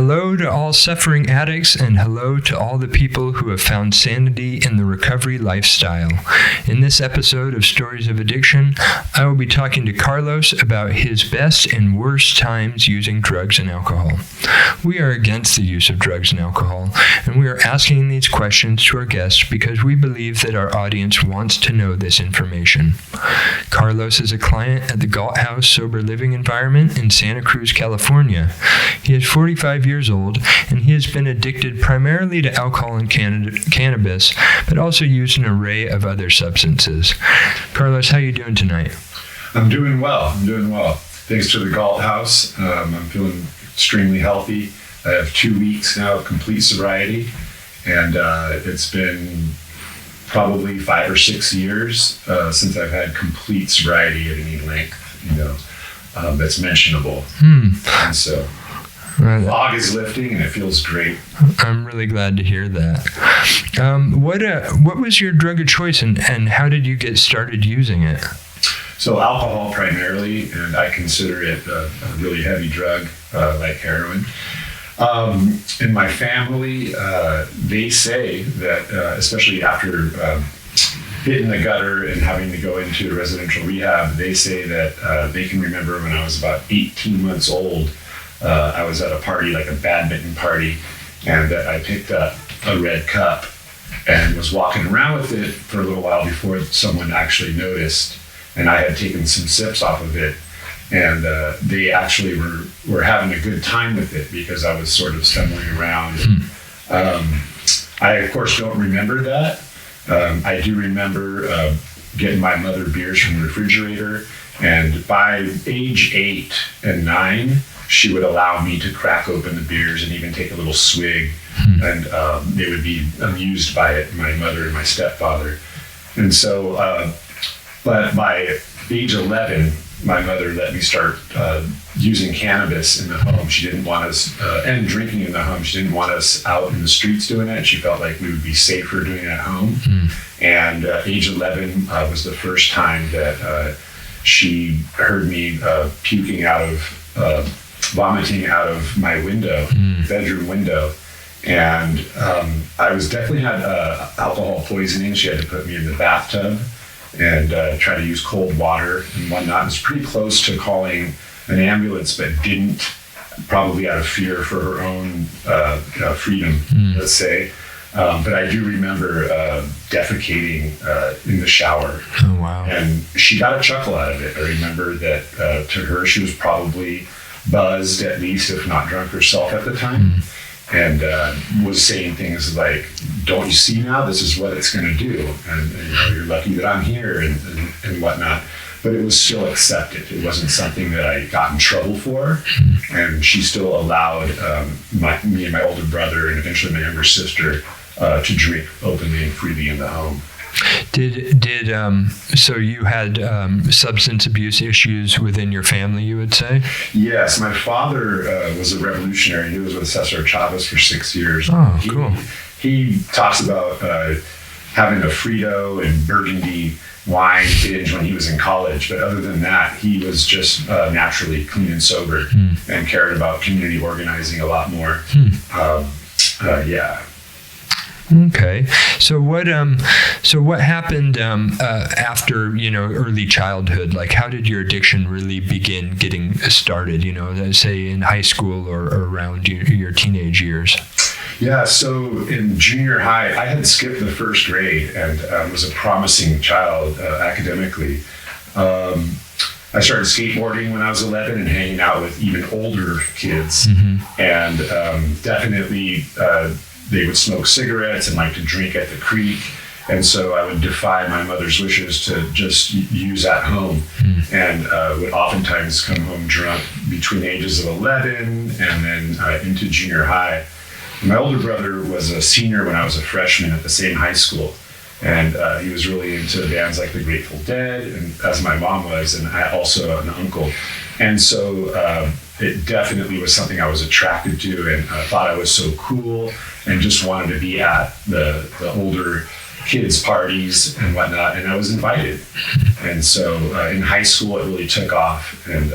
Hello to all suffering addicts, and hello to all the people who have found sanity in the recovery lifestyle. In this episode of Stories of Addiction, I will be talking to Carlos about his best and worst times using drugs and alcohol. We are against the use of drugs and alcohol, and we are asking these questions to our guests because we believe that our audience wants to know this information. Carlos is a client at the Gault House Sober Living Environment in Santa Cruz, California. He is 45 years old, and he has been addicted primarily to alcohol and cannabis, but also used an array of other substances. Carlos, how are you doing tonight? I'm doing well. Thanks to the Gault House, I'm feeling extremely healthy. I have 2 weeks now of complete sobriety, and it's been probably 5 or 6 years since I've had complete sobriety at any length, that's mentionable. And so the fog is lifting, and it feels great. I'm really glad to hear that. What was your drug of choice, and how did you get started using it? So alcohol primarily, and I consider it a really heavy drug like heroin. In my family, they say that, especially after hitting the gutter and having to go into residential rehab, they say that they can remember when I was about 18 months old, I was at a party, like a badminton party, and that I picked up a red cup and was walking around with it for a little while before someone actually noticed. And I had taken some sips off of it, and they actually were having a good time with it because I was sort of stumbling around. I, of course, don't remember that. I do remember getting my mother beers from the refrigerator, and by age 8 and 9, she would allow me to crack open the beers and even take a little swig, and they would be amused by it, my mother and my stepfather. And so, but by age 11, my mother let me start using cannabis in the home. She didn't want us, and drinking in the home. She didn't want us out in the streets doing it. She felt like we would be safer doing it at home. And age 11 was the first time that she heard me vomiting out of my window, bedroom window. And I was definitely had alcohol poisoning. She had to put me in the bathtub and try to use cold water and whatnot. It was pretty close to calling an ambulance, but didn't, probably out of fear for her own freedom, let's say. But I do remember defecating in the shower. Oh, wow. And she got a chuckle out of it. I remember that to her, she was probably buzzed, at least, if not drunk herself at the time. And was saying things like, "Don't you see now? This is what it's going to do, and you're lucky that I'm here," and whatnot. But it was still accepted. It wasn't something that I got in trouble for, and she still allowed me and my older brother, and eventually my younger sister, to drink openly and freely in the home. So you had substance abuse issues within your family, you would say? Yes, my father was a revolutionary. He was with Cesar Chavez for 6 years. Oh, cool. He talks about having a Frito and Burgundy wine binge when he was in college, but other than that, he was just naturally clean and sober and cared about community organizing a lot more. Yeah. Okay, so what happened after early childhood? Like, how did your addiction really begin getting started? Say in high school or around your teenage years. Yeah, so in junior high, I had skipped the first grade and was a promising child academically. I started skateboarding when I was 11 and hanging out with even older kids, and definitely. They would smoke cigarettes and like to drink at the creek. And so I would defy my mother's wishes to just use at home, and would oftentimes come home drunk between ages of 11 and then into junior high. My older brother was a senior when I was a freshman at the same high school. And he was really into bands like the Grateful Dead, and as my mom was, and I also an uncle. And so it definitely was something I was attracted to, and thought I was so cool, and just wanted to be at the older kids' parties and whatnot, and I was invited. And so in high school, it really took off, and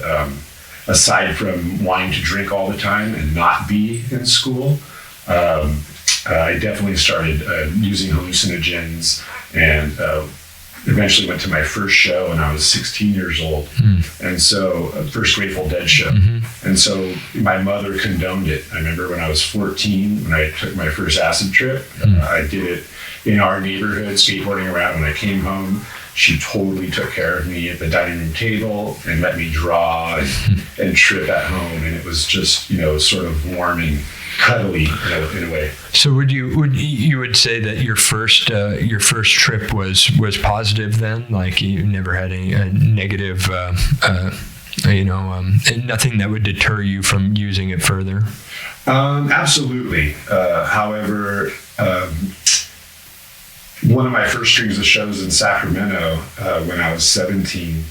aside from wanting to drink all the time and not be in school, I definitely started using hallucinogens, and eventually went to my first show when I was 16 years old. And so, first Grateful Dead show. And so my mother condoned it. I remember when I was 14, when I took my first acid trip, I did it in our neighborhood, skateboarding around. When I came home, she totally took care of me at the dining room table and let me draw and trip at home. And it was just, sort of warm and cuddly in a way. So would you say that your first trip was positive then? Like you never had any negative, nothing that would deter you from using it further? Absolutely. However, one of my first strings of shows in Sacramento, when I was 17,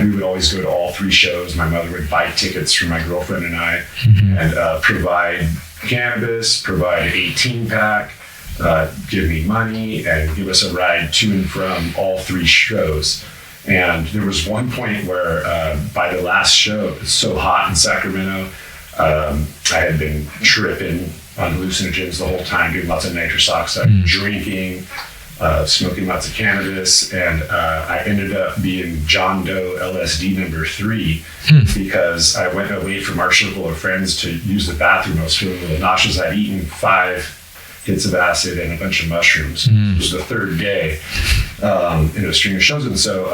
we would always go to all 3 shows. My mother would buy tickets for my girlfriend and I, and provide cannabis, provide an 18-pack, give me money, and give us a ride to and from all 3 shows. And there was one point where by the last show, it was so hot in Sacramento, I had been tripping on hallucinogens the whole time, doing lots of nitrous oxide, drinking, smoking lots of cannabis, and I ended up being John Doe LSD number 3 because I went away from our circle of friends to use the bathroom. I was feeling a little nauseous. I'd eaten 5 hits of acid and a bunch of mushrooms. It was the 3rd day in a string of shows, and so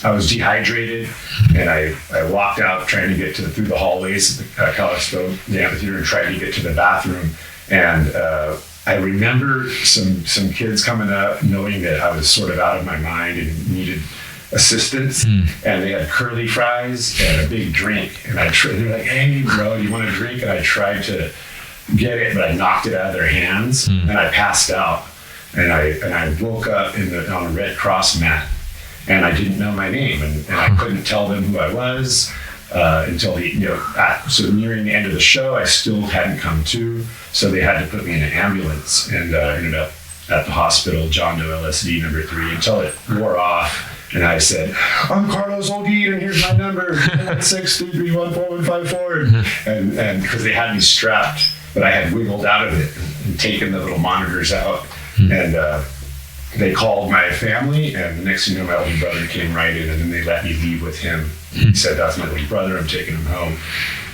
I was dehydrated, and I walked out trying to get through the hallways at the Calisto, the amphitheater, and tried to get to the bathroom, and I remember some kids coming up knowing that I was sort of out of my mind and needed assistance, and they had curly fries and a big drink, and they were like, "Hey bro, you want a drink?" And I tried to get it, but I knocked it out of their hands, and I passed out, and I woke up on a Red Cross mat, and I didn't know my name, and I couldn't tell them who I was until so nearing the end of the show, I still hadn't come to. So they had to put me in an ambulance, and ended up at the hospital, John Doe LSD number 3, until it wore off. And I said, "I'm Carlos Olguin, and here's my number, 916-331-4154. And because they had me strapped, but I had wiggled out of it and taken the little monitors out. And they called my family, and the next thing you know, my older brother came right in, and then they let me leave with him. He said, "That's my little brother, I'm taking him home."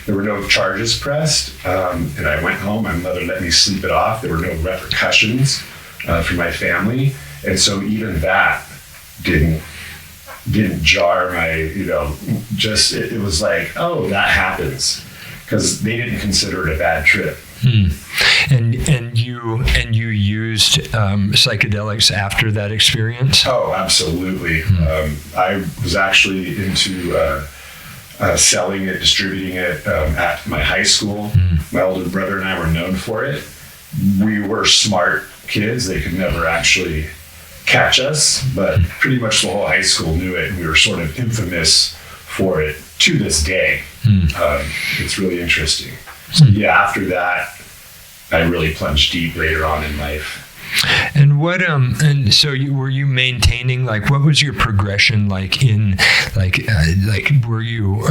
There were no charges pressed, and I went home. My mother let me sleep it off. There were no repercussions for my family, and so even that didn't jar my, it was like, oh, that happens, because they didn't consider it a bad trip. And you used psychedelics after that experience? Oh, absolutely. I was actually into selling it, distributing it at my high school. My older brother and I were known for it. We were smart kids. They could never actually catch us, but pretty much the whole high school knew it, and we were sort of infamous for it to this day. It's really interesting. So yeah, after that, I really plunged deep later on in life. And what and so were you maintaining, like, what was your progression like in were you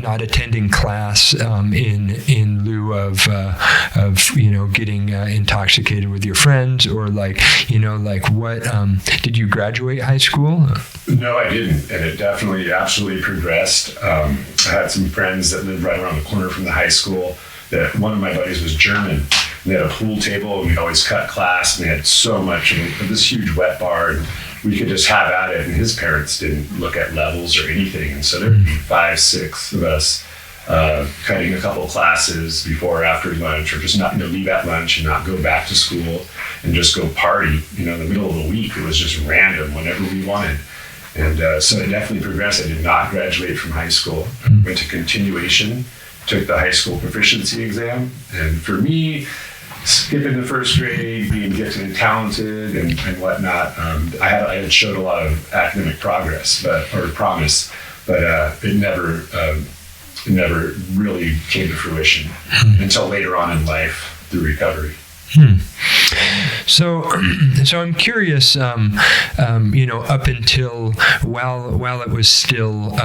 not attending class in lieu of getting intoxicated with your friends, or what did you graduate high school? No, I didn't, and it definitely absolutely progressed. I had some friends that lived right around the corner from the high school. That one of my buddies was German. They had a pool table, and we'd always cut class, and they had so much of this huge wet bar, and we could just have at it, and his parents didn't look at levels or anything, and so there would be 5, 6 of us cutting a couple classes before or after lunch, or just not leave at lunch and not go back to school and just go party. In the middle of the week, it was just random whenever we wanted. And so it definitely progressed. I did not graduate from high school. I went to continuation, took the high school proficiency exam, and for me, skipping the first grade, being gifted and talented and whatnot, I had showed a lot of academic promise, but it never really came to fruition until later on in life through recovery. So I'm curious, up until while it was still,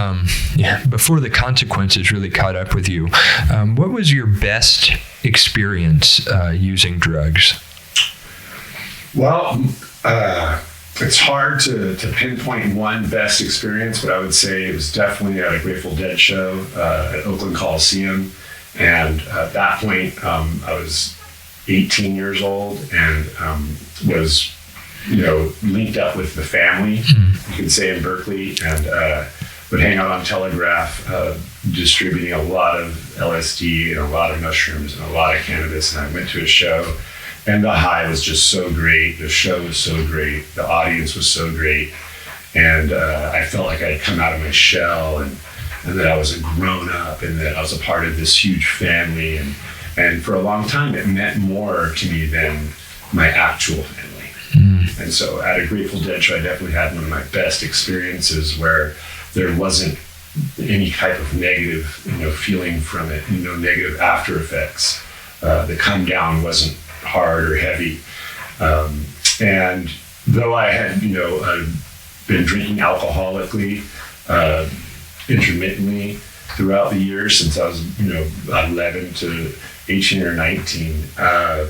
before the consequences really caught up with you, what was your best experience using drugs? Well, it's hard to pinpoint one best experience, but I would say it was definitely at a Grateful Dead show at Oakland Coliseum. And at that point, I was 18 years old and was, linked up with the family, you could say, in Berkeley, and would hang out on Telegraph, distributing a lot of LSD and a lot of mushrooms and a lot of cannabis. And I went to a show, and the high was just so great. The show was so great. The audience was so great. And I felt like I'd come out of my shell and that I was a grown up and that I was a part of this huge family. And for a long time, it meant more to me than my actual family. And so at a Grateful Dead show, I definitely had one of my best experiences where there wasn't any type of negative, feeling from it, negative after effects. The come down wasn't hard or heavy. And though I had, been drinking alcoholically, intermittently throughout the years since I was, 11 to 18 or 19, I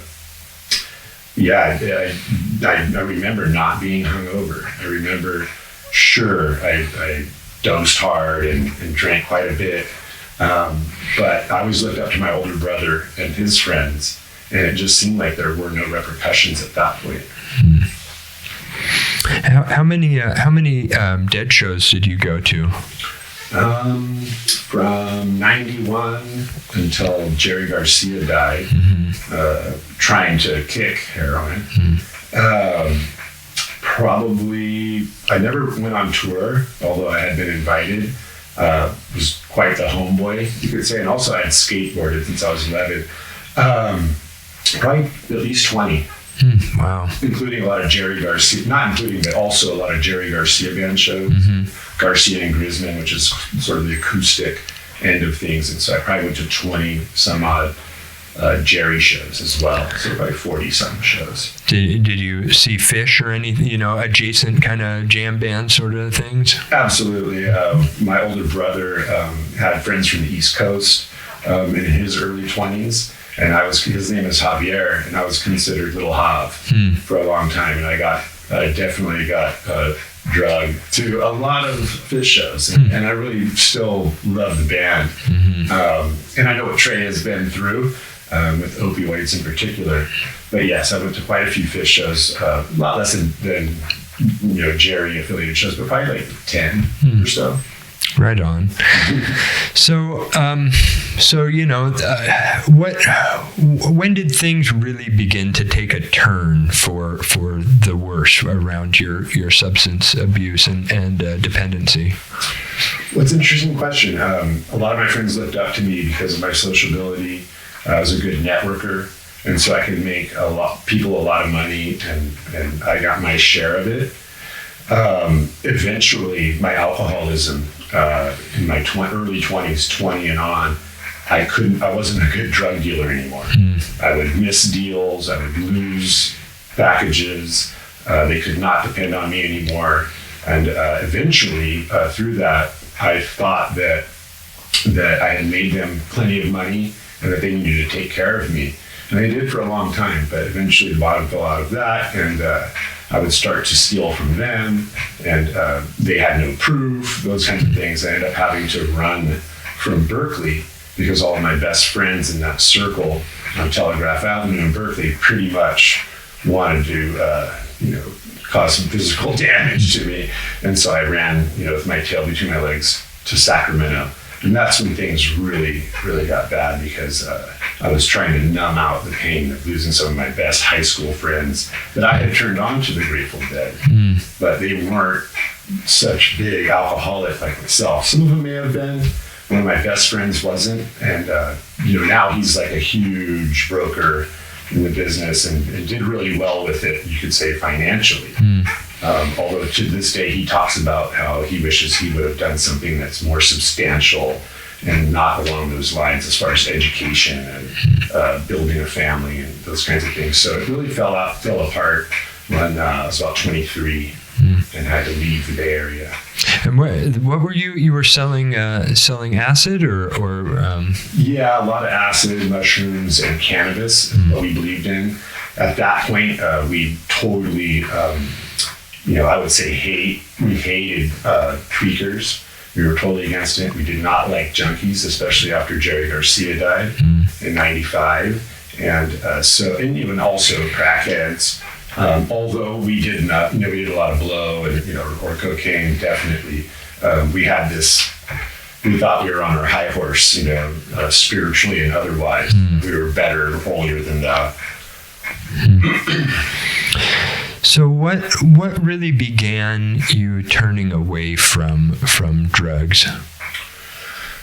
remember not being hungover. I remember, I dosed hard and drank quite a bit, but I always looked up to my older brother and his friends, and it just seemed like there were no repercussions at that point. How many Dead shows did you go to? From 91 until Jerry Garcia died, trying to kick heroin. Probably, I never went on tour, although I had been invited. Was quite the homeboy, you could say, and also I had skateboarded since I was 11. Probably at least 20. Wow. Including a lot of Jerry Garcia, not including, but also a lot of Jerry Garcia band shows. Garcia and Grisman, which is sort of the acoustic end of things. And so I probably went to 20 some odd Jerry shows as well. So probably 40 some shows. Did you see Fish or anything, adjacent kind of jam band sort of things? Absolutely. My older brother had friends from the East Coast in his early 20s. And his name is Javier, and I was considered Little Jav for a long time. And I definitely got drugged to a lot of Fish shows. And I really still love the band. And I know what Trey has been through with opioids in particular. But yes, I went to quite a few Fish shows, a lot less than Jerry affiliated shows, but probably like 10 or so. Right on. So, when did things really begin to take a turn for the worse around your substance abuse and dependency? Well, it's an interesting question. A lot of my friends looked up to me because of my sociability. I was a good networker, and so I could make people a lot of money, and I got my share of it. Eventually, my alcoholism in my early 20s, 20 and on, I wasn't a good drug dealer anymore. I would miss deals, I would lose packages, they could not depend on me anymore. And eventually, through that, I thought that I had made them plenty of money and that they needed to take care of me. And they did for a long time, but eventually the bottom fell out of that, and I would start to steal from them, and they had no proof, those kinds of things. I ended up having to run from Berkeley because all of my best friends in that circle on Telegraph Avenue in Berkeley pretty much wanted to, cause some physical damage to me. And so I ran, with my tail between my legs to Sacramento. And that's when things really, really got bad because I was trying to numb out the pain of losing some of my best high school friends that I had turned on to the Grateful Dead. But they weren't such big alcoholics like myself. Some of them may have been. One of my best friends wasn't. And, now he's like a huge broker in the business and did really well with it, you could say, financially. Although to this day, he talks about how he wishes he would have done something that's more substantial and not along those lines as far as education and building a family and those kinds of things. So it really fell apart when I was about 23 and had to leave the Bay Area. And what were you were selling acid or Yeah, a lot of acid, mushrooms, and cannabis is what we believed in. At that point, we totally, I would say we hated tweakers. We were totally against it. We did not like junkies, especially after Jerry Garcia died in 95. And even also crackheads. Although we did not, we did a lot of blow and, or cocaine, definitely. We had this, we thought we were on our high horse, spiritually and otherwise. We were better, holier than thou. So what really began you turning away from drugs?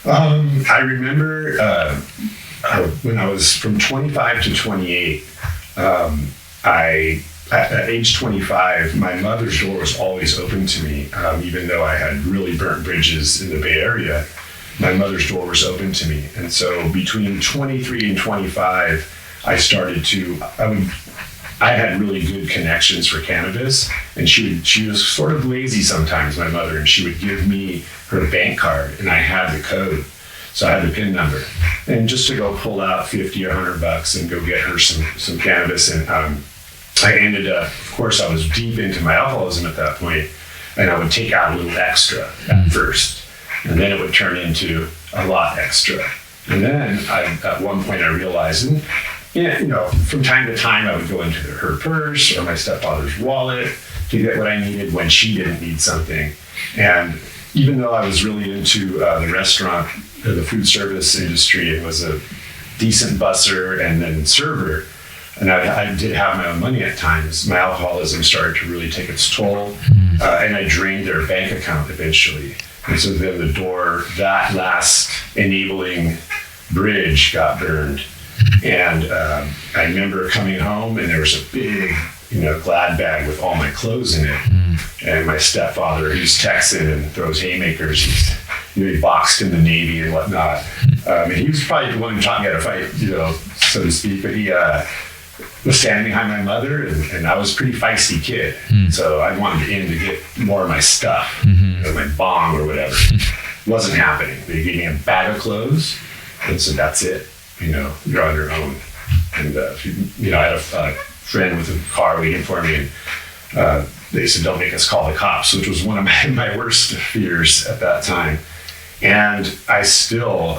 I remember when I was from 25 to 28, at age 25, my mother's door was always open to me, even though I had really burnt bridges in the Bay Area. My mother's door was open to me, and so between 23 and 25, I had really good connections for cannabis, and she was sort of lazy sometimes, my mother, and she would give me her bank card, and I had the code, so I had the PIN number, and just to go pull out $50 or $100 and go get her some cannabis, and I ended up, of course, I was deep into my alcoholism at that point, and I would take out a little extra at first, and then it would turn into a lot extra, and then at one point I realized, from time to time I would go into her purse or my stepfather's wallet to get what I needed when she didn't need something. And even though I was really into the restaurant, the food service industry, and was a decent busser and then server, and I did have my own money at times, my alcoholism started to really take its toll, and I drained their bank account eventually. And so then that last enabling bridge got burned. And I remember coming home, and there was a big, Glad bag with all my clothes in it. And my stepfather, he's Texan and throws haymakers. He boxed in the Navy and whatnot. And he was probably the one who taught me how to fight, so to speak. But he was standing behind my mother, and I was a pretty feisty kid. So I wanted in to get more of my stuff, my bong or whatever. It wasn't happening. They gave me a bag of clothes, and so that's it. You're on your own. And, I had a friend with a car waiting for me, and they said, don't make us call the cops, which was one of my worst fears at that time. And I still,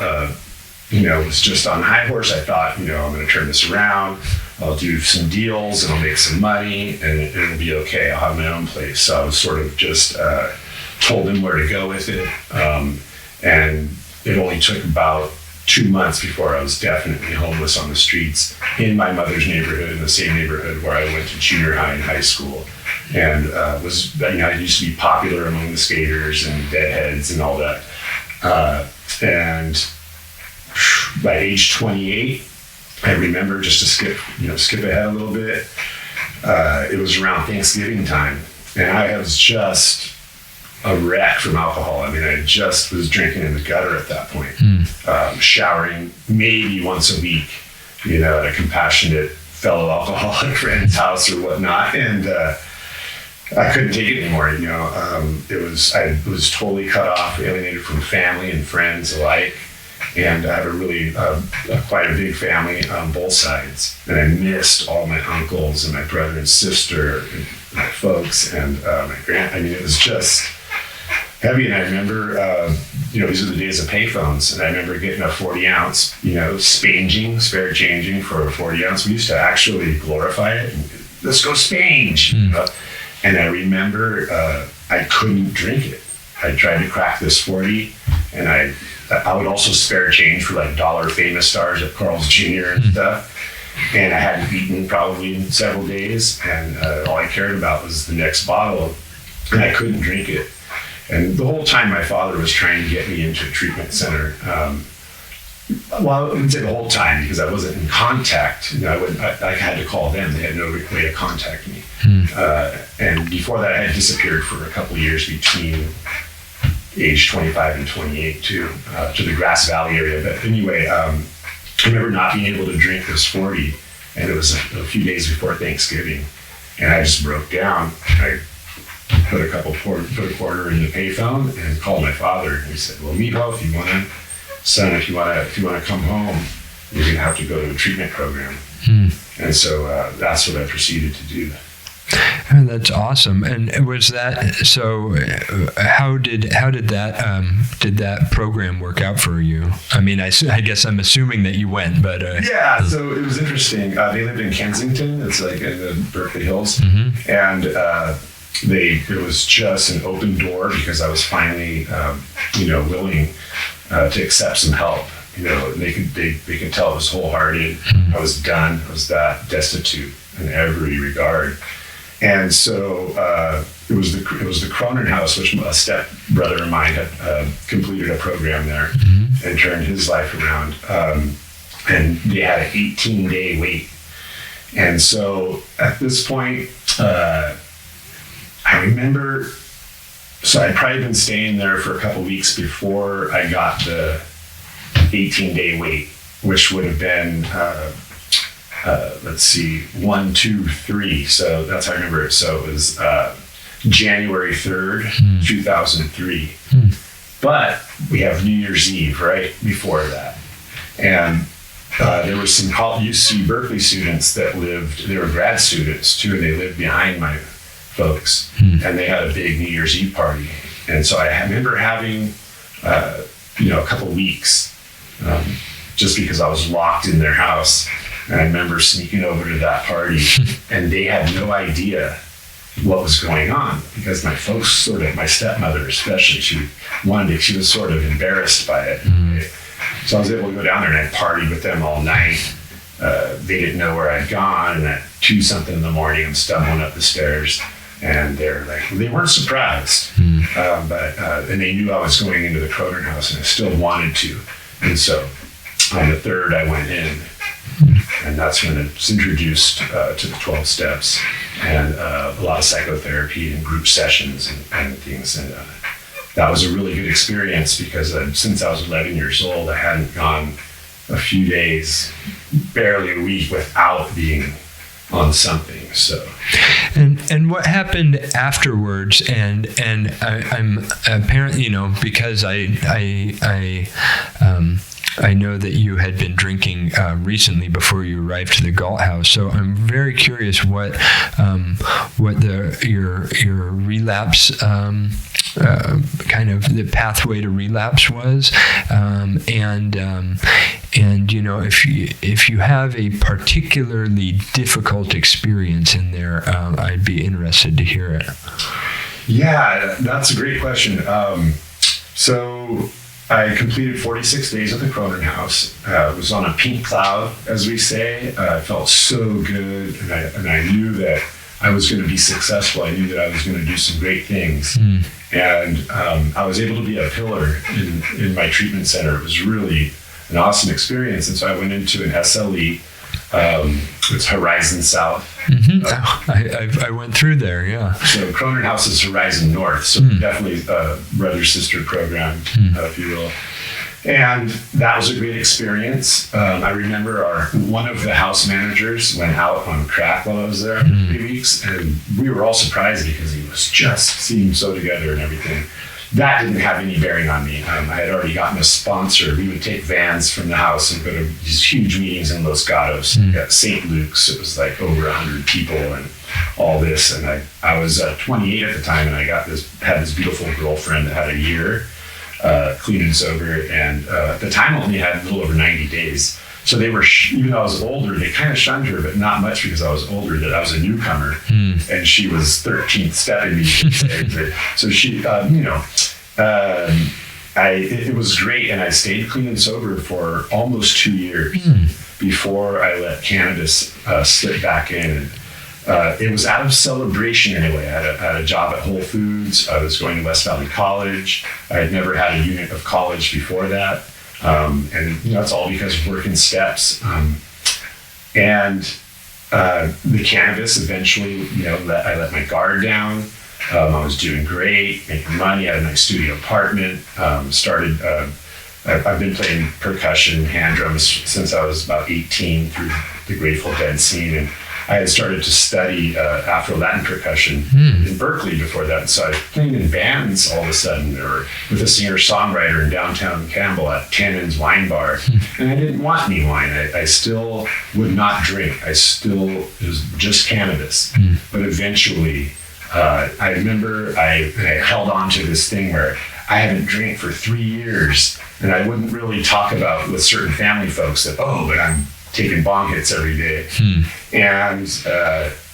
was just on high horse. I thought, I'm going to turn this around. I'll do some deals, and I'll make some money, and it'll be okay. I'll have my own place. So I was sort of just told him where to go with it. And it only took about 2 months before I was definitely homeless on the streets in my mother's neighborhood, in the same neighborhood where I went to junior high and high school, and I used to be popular among the skaters and deadheads and all that. And by age 28, I remember, just to skip ahead a little bit, it was around Thanksgiving time, and I was just a wreck from alcohol. I just was drinking in the gutter at that point, showering maybe once a week, at a compassionate fellow alcoholic friend's house or whatnot. And I couldn't take it anymore. I was totally cut off, alienated from family and friends alike. And I have a really quite a big family on both sides. And I missed all my uncles and my brother and sister and my folks and my it was just heavy. And I remember, these are the days of payphones, and I remember getting a 40 ounce, spare changing for a 40 ounce. We used to actually glorify it. And, let's go spange. And I remember I couldn't drink it. I tried to crack this 40, and I would also spare change for like $1 Famous Stars at Carl's Jr. and stuff. And I hadn't eaten probably in several days, and all I cared about was the next bottle, and I couldn't drink it. And the whole time my father was trying to get me into a treatment center. Well, I wouldn't say the whole time, because I wasn't in contact. I had to call them. They had no way to contact me. And before that, I had disappeared for a couple of years between age 25 and 28 too, to the Grass Valley area. But anyway, I remember not being able to drink this 40, and it was a few days before Thanksgiving, and I just broke down. I put a quarter in the payphone and called my father, and he said, "Well, Mijo, if you want to come home, you're going to have to go to a treatment program." And so that's what I proceeded to do. Oh, that's awesome. And was that so? How did that program work out for you? I mean, I guess I'm assuming that you went, but yeah. So it was interesting. They lived in Kensington. It's like in the Berkeley Hills, and it was just an open door because I was finally, willing to accept some help. They could tell it was wholehearted. I was done. I was that destitute in every regard. And so it was the Cronin House, which a step brother of mine had completed a program there and turned his life around. And they had an 18-day wait. And so at this point, I remember, so I'd probably been staying there for a couple weeks before I got the 18-day wait, which would have been 1, 2, 3. So that's how I remember it. So it was January 3rd, 2003. But we have New Year's Eve right before that. And there were some UC Berkeley students that they were grad students too, and they lived behind my folks. And they had a big New Year's Eve party. And so I remember having, a couple weeks just because I was locked in their house. And I remember sneaking over to that party, and they had no idea what was going on because my folks, my stepmother especially, she was sort of embarrassed by it. So I was able to go down there and I'd party with them all night. They didn't know where I'd gone, and at 2-something in the morning, I'm stumbling up the stairs, and they weren't surprised, and they knew I was going into the Cronin House, and I still wanted to. And so on the 3rd, I went in. And that's when it's introduced to the 12 steps and a lot of psychotherapy and group sessions and things. And that was a really good experience because since I was 11 years old, I hadn't gone a few days, barely a week without being on something. So, and what happened afterwards? And I'm apparently, because I know that you had been drinking recently before you arrived to the Gault House, so I'm very curious what your relapse kind of the pathway to relapse was, and if you have a particularly difficult experience in there, I'd be interested to hear it. Yeah, that's a great question. So I completed 46 days at the Cronin House. Was on a pink cloud, as we say. I felt so good, and I knew that I was going to be successful. I knew that I was going to do some great things. And I was able to be a pillar in my treatment center. It was really an awesome experience. And so I went into an SLE. It's Horizon South. I went through there, yeah. So Cronin House is Horizon North, so definitely a brother-sister program, if you will. And that was a great experience. I remember one of the house managers went out on crack while I was there for 3 weeks, and we were all surprised because he was just seemed so together and everything. That didn't have any bearing on me. I had already gotten a sponsor. We would take vans from the house and go to these huge meetings in Los Gatos, at St. Luke's. It was like over 100 people and all this. And I was 28 at the time, and I had this beautiful girlfriend that had a year clean and sober, and at the time only had a little over 90 days. So they were, even though I was older, they kind of shunned her, but not much because I was older, that I was a newcomer, and she was 13th stepping me. So she, it was great, and I stayed clean and sober for almost 2 years before I let cannabis slip back in. It was out of celebration anyway. I had a job at Whole Foods. I was going to West Valley College. I had never had a unit of college before that. And it's all because of working steps. And the cannabis eventually, I let my guard down. I was doing great, making money. I had a nice studio apartment. I've been playing percussion, hand drums since I was about 18 through the Grateful Dead scene, and I had started to study Afro-Latin percussion in Berkeley before that. So I was playing in bands all of a sudden, or with a singer-songwriter in downtown Campbell at Tannen's Wine Bar. And I didn't want any wine. I still would not drink. It was just cannabis. But eventually, I remember I held on to this thing where I haven't drank for 3 years. And I wouldn't really talk about with certain family folks that, but I'm taking bong hits every day. And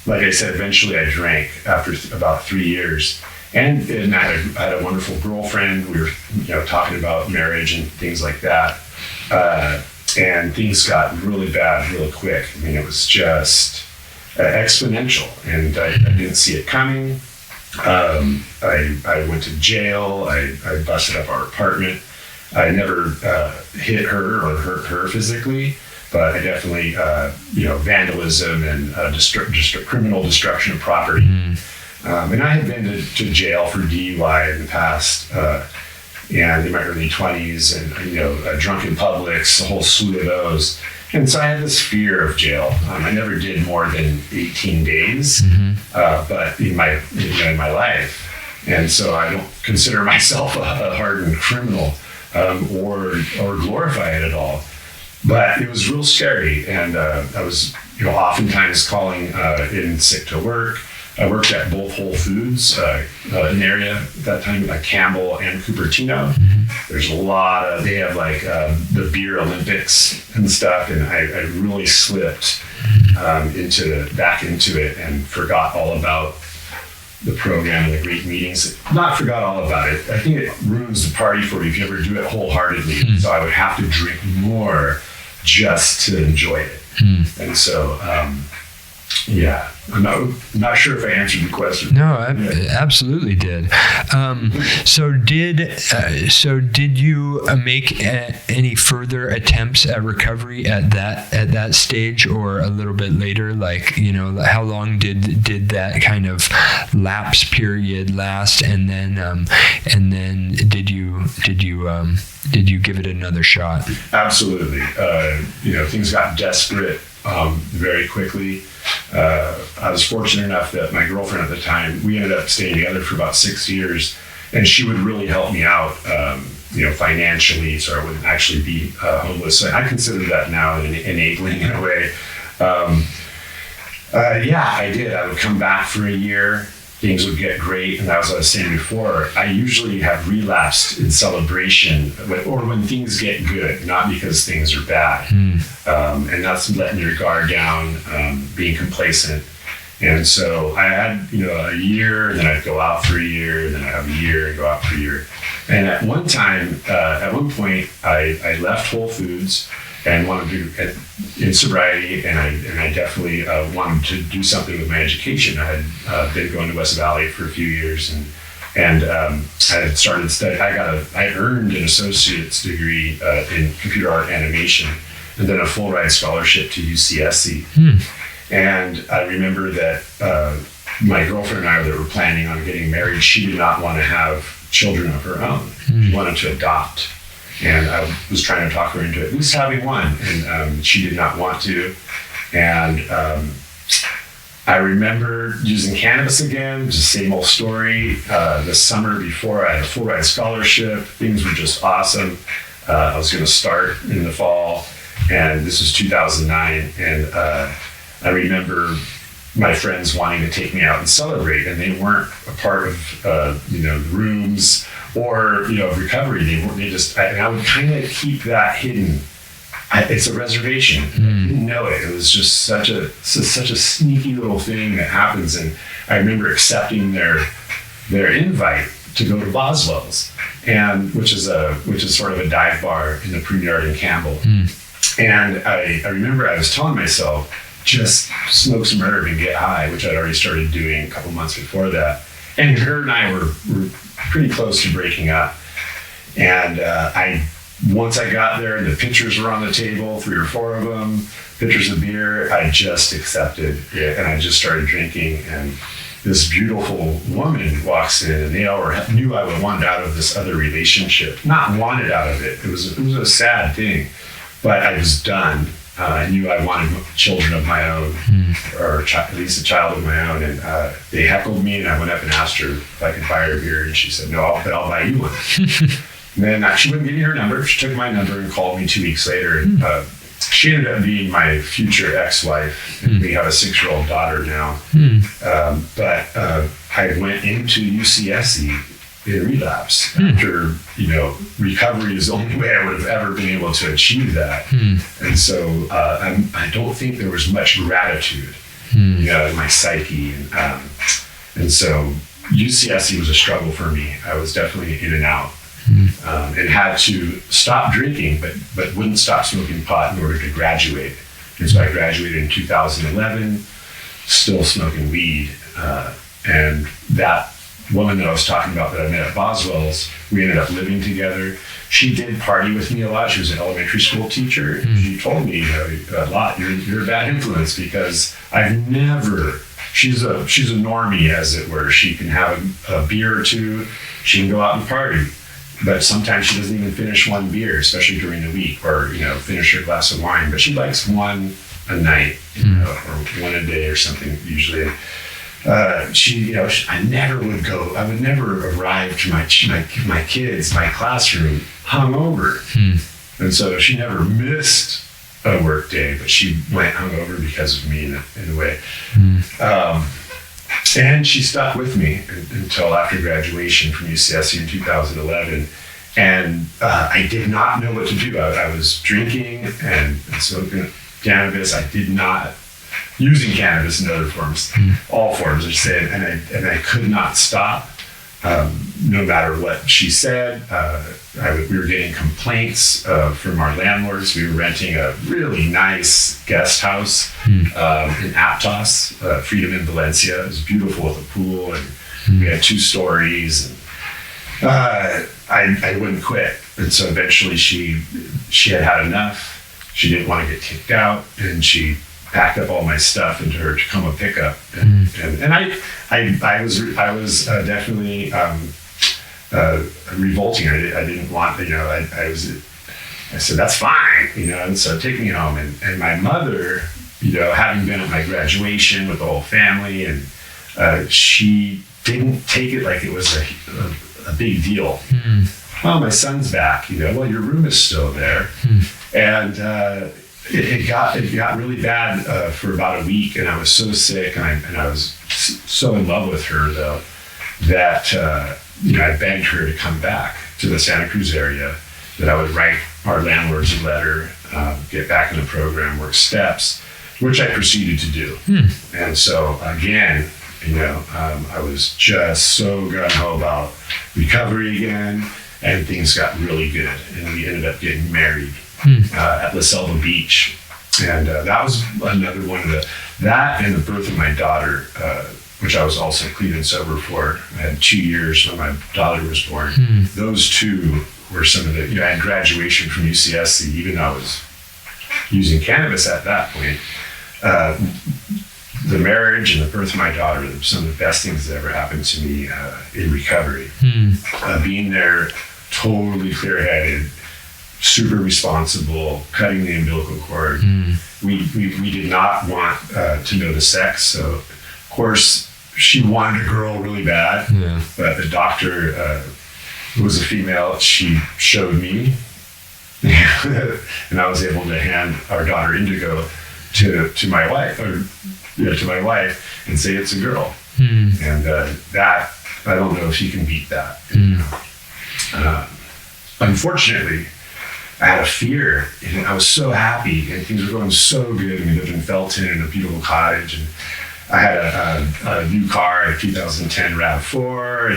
like I said, eventually I drank after about 3 years. And I had a wonderful girlfriend. We were talking about marriage and things like that. And things got really bad really quick. I mean, it was just exponential, and I didn't see it coming. I went to jail. I busted up our apartment. I never hit her or hurt her physically, but I definitely, vandalism and criminal destruction of property. And I had been to jail for DUI in the past, and in my early 20s, and drunk in Publix, a whole slew of those. And so I had this fear of jail. I never did more than 18 days, but in my life. And so I don't consider myself a hardened criminal or glorify it at all. But it was real scary, and I was oftentimes calling in sick to work. I worked at both Whole Foods, an area at that time, like Campbell and Cupertino. There's they have like the beer Olympics and stuff, and I really slipped back into it and forgot all about the program and the great meetings. Not forgot all about it. I think it ruins the party for you if you ever do it wholeheartedly. So I would have to drink more just to enjoy it. And so, I'm not sure if I answered the question. No, I absolutely did. So did you make any further attempts at recovery at that stage, or a little bit later? Like, how long did that kind of lapse period last, and then did you give it another shot? Absolutely. Things got desperate very quickly. I was fortunate enough that my girlfriend at the time, we ended up staying together for about 6 years, and she would really help me out, financially, so I wouldn't actually be homeless. So I consider that now enabling in a way. I did. I would come back for a year. Things would get great, and as I was saying before, I usually have relapsed in celebration, or when things get good, not because things are bad. And that's letting your guard down, being complacent. And so I had, a year, and then I'd go out for a year, and then I'd have a year and go out for a year. And at one point, I left Whole Foods and wanted to in sobriety, and I definitely wanted to do something with my education. I had been going to West Valley for a few years, and I had started studying. I earned an associate's degree in computer art animation, and then a full ride scholarship to UCSC. And I remember that my girlfriend and I that were planning on getting married, she did not want to have children of her own. She wanted to adopt. And I was trying to talk her into at least having one, and she did not want to. And I remember using cannabis again, just the same old story. The summer before, I had a full ride scholarship. Things were just awesome. I was going to start in the fall, and this was 2009. And I remember my friends wanting to take me out and celebrate, and they weren't a part of the rooms or recovery. They just, and I would kind of keep that hidden. It's a reservation. I didn't know it. It was just such a sneaky little thing that happens. And I remember accepting their invite to go to Boswell's, and which is sort of a dive bar in the Prune Yard in Campbell. And I remember I was telling myself, just smoke some herb and get high, which I'd already started doing a couple months before that. And her and I were pretty close to breaking up. And once I got there, the pitchers were on the table, 3 or 4 of them, pitchers of beer, I just accepted it, and I just started drinking. And this beautiful woman walks in, and they all knew I wanted out of this other relationship. Not wanted out of it. It was a sad thing, but I was done. I knew I wanted children of my own, or at least a child of my own. And they heckled me, and I went up and asked her if I could buy her beer, and she said, "No, but I'll buy you one." And then she wouldn't give me her number. She took my number and called me 2 weeks later. And she ended up being my future ex-wife, and we have a 6-year-old daughter now. But I went into UCSC in relapse after, recovery is the only way I would have ever been able to achieve that. And so I don't think there was much gratitude, in my psyche. And so UCSC was a struggle for me. I was definitely in and out. And had to stop drinking, but wouldn't stop smoking pot in order to graduate. And so I graduated in 2011, still smoking weed. And that woman that I was talking about that I met at Boswell's, we ended up living together. She did party with me a lot. She was an elementary school teacher. She told me a lot, you're a bad influence, because I've never, she's a normie, as it were. She can have a beer or two. She can go out and party. But sometimes she doesn't even finish one beer, especially during the week, or, finish her glass of wine. But she likes one a night, or one a day or something, usually. I never would go, I would never arrive to my kids, my classroom, hungover. And so she never missed a work day, but she went hungover because of me in a way. And she stuck with me until after graduation from UCSC in 2011. And I did not know what to do. I was drinking and smoking cannabis. I did not, using cannabis in other forms, all forms, I should say, and I could not stop. No matter what she said. We were getting complaints from our landlords. We were renting a really nice guest house in Aptos, Freedom in Valencia. It was beautiful with a pool, and we had 2 stories. And I wouldn't quit, and so eventually she had enough. She didn't want to get kicked out, and she packed up all my stuff into her Tacoma pickup, and I was definitely revolting. I didn't want, I said, that's fine, and so take me home. And my mother, having been at my graduation with the whole family, and she didn't take it like it was a big deal. Well, my son's back, well, your room is still there. And it got really bad for about a week, and I was so sick, and I was so in love with her, though, that I begged her to come back to the Santa Cruz area, that I would write our landlords a letter, get back in the program, work steps, which I proceeded to do. And so again, I was just so gung-ho about recovery again, and things got really good, and we ended up getting married at La Selva Beach. And that was another one of that and the birth of my daughter, which I was also clean and sober for. I had 2 years when my daughter was born. Those 2 were some of the, I had graduation from UCSC, even though I was using cannabis at that point. The marriage and the birth of my daughter, some of the best things that ever happened to me in recovery. Being there, totally clear-headed, super responsible, cutting the umbilical cord. We did not want to know the sex, so of course she wanted a girl really bad, but the doctor, who was a female, she showed me, and I was able to hand our daughter Indigo to my wife, and say it's a girl. And that, I don't know if you can beat that. Unfortunately, I had a fear, and I was so happy, and things were going so good. And we lived in Felton in a beautiful cottage, and I had a new car, a 2010 RAV4,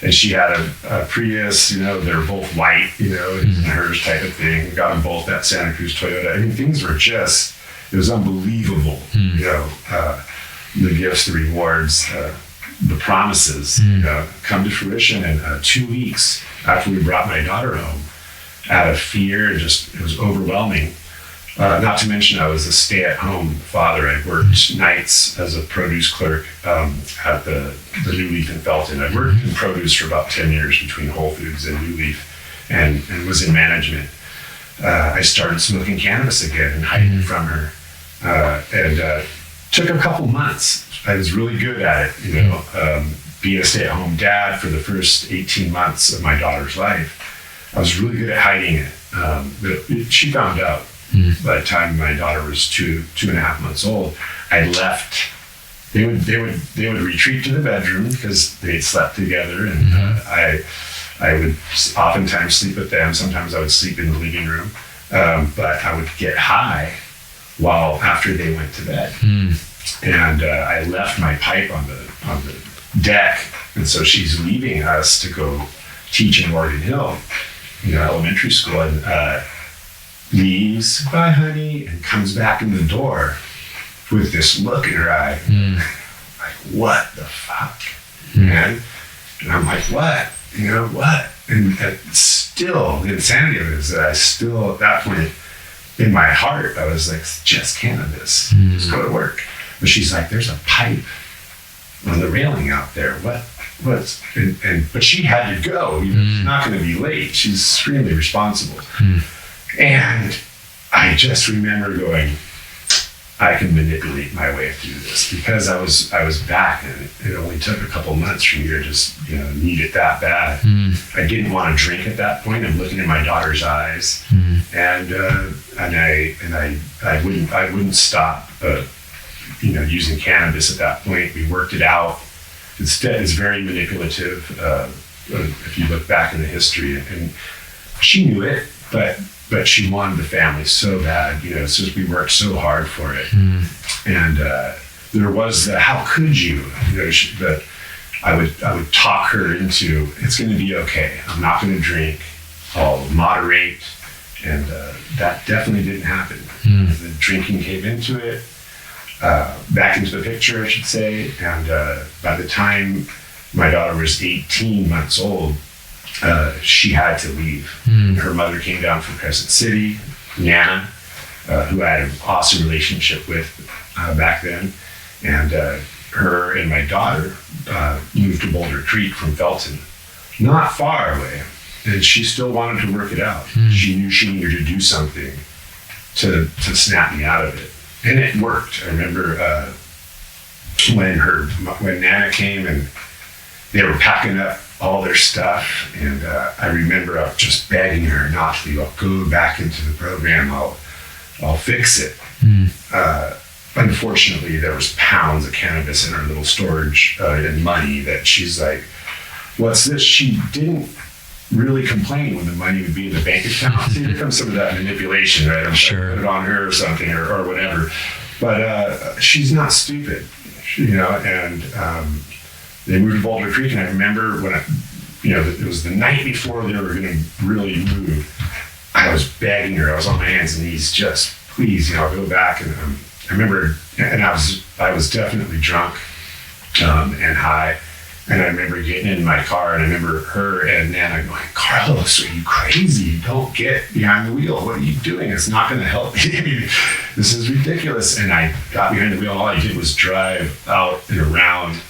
and she had a Prius. They're both white, and hers type of thing. We got them both at Santa Cruz Toyota. I mean, things were just, it was unbelievable. The gifts, the rewards, the promises, come to fruition. And 2 weeks after we brought my daughter home, out of fear, it was overwhelming. Not to mention, I was a stay-at-home father. I worked nights as a produce clerk at the New Leaf in Felton. I worked in produce for about 10 years between Whole Foods and New Leaf, and was in management. I started smoking cannabis again and hiding from her. And took a couple months. I was really good at it, being a stay-at-home dad for the first 18 months of my daughter's life. I was really good at hiding it. But she found out by the time my daughter was two and a half months old. I left. They would retreat to the bedroom because they'd slept together, and I would oftentimes sleep with them. Sometimes I would sleep in the living room, but I would get high after they went to bed. And I left my pipe on the deck, and so she's leaving us to go teach in Morgan Hill, elementary school, and leaves, "Bye, honey," and comes back in the door with this look in her eye, like, "What the fuck, man?" And I'm like, "What? What?" And still, the insanity of it is that I still, at that point, in my heart, I was like, "Just cannabis, just go to work." But she's like, "There's a pipe on the railing out there. What's?" But she had to go. She's not going to be late. She's extremely responsible. And I just remember going, I can manipulate my way through this, because I was back, and it only took a couple months for me to just need it that bad. I didn't want to drink at that point. I'm looking in my daughter's eyes, and I wouldn't stop using cannabis at that point. We worked it out. It's very manipulative if you look back in the history, and she knew it, but she wanted the family so bad, since we worked so hard for it. And there was the, how could you, that I would talk her into, it's going to be okay. I'm not going to drink. I'll moderate. And that definitely didn't happen. The drinking came into it, back into the picture, I should say. And by the time my daughter was 18 months old, she had to leave. Her mother came down from Crescent City, Nana, who I had an awesome relationship with back then. And her and my daughter moved to Boulder Creek from Felton, not far away. And she still wanted to work it out. She knew she needed to do something to snap me out of it. And it worked. I remember when Nana came and they were packing up all their stuff, and I remember just begging her not to leave. I'll go back into the program. I'll fix it. Unfortunately, there was pounds of cannabis in her little storage and money that she's like, "What's this?" She didn't really complain when the money would be in the bank account. See, here comes some of that manipulation, right? I'm sure. Put it on her or something or whatever. But she's not stupid, and they moved to Boulder Creek, and I remember when it was the night before they were going to really move. I was begging her. I was on my hands and knees, just please, go back. And I remember, and I was definitely drunk and high. And I remember getting in my car, and I remember her and Nana going, "Carlos, are you crazy? Don't get behind the wheel. What are you doing? It's not going to help you. This is ridiculous." And I got behind the wheel. All I did was drive out and around.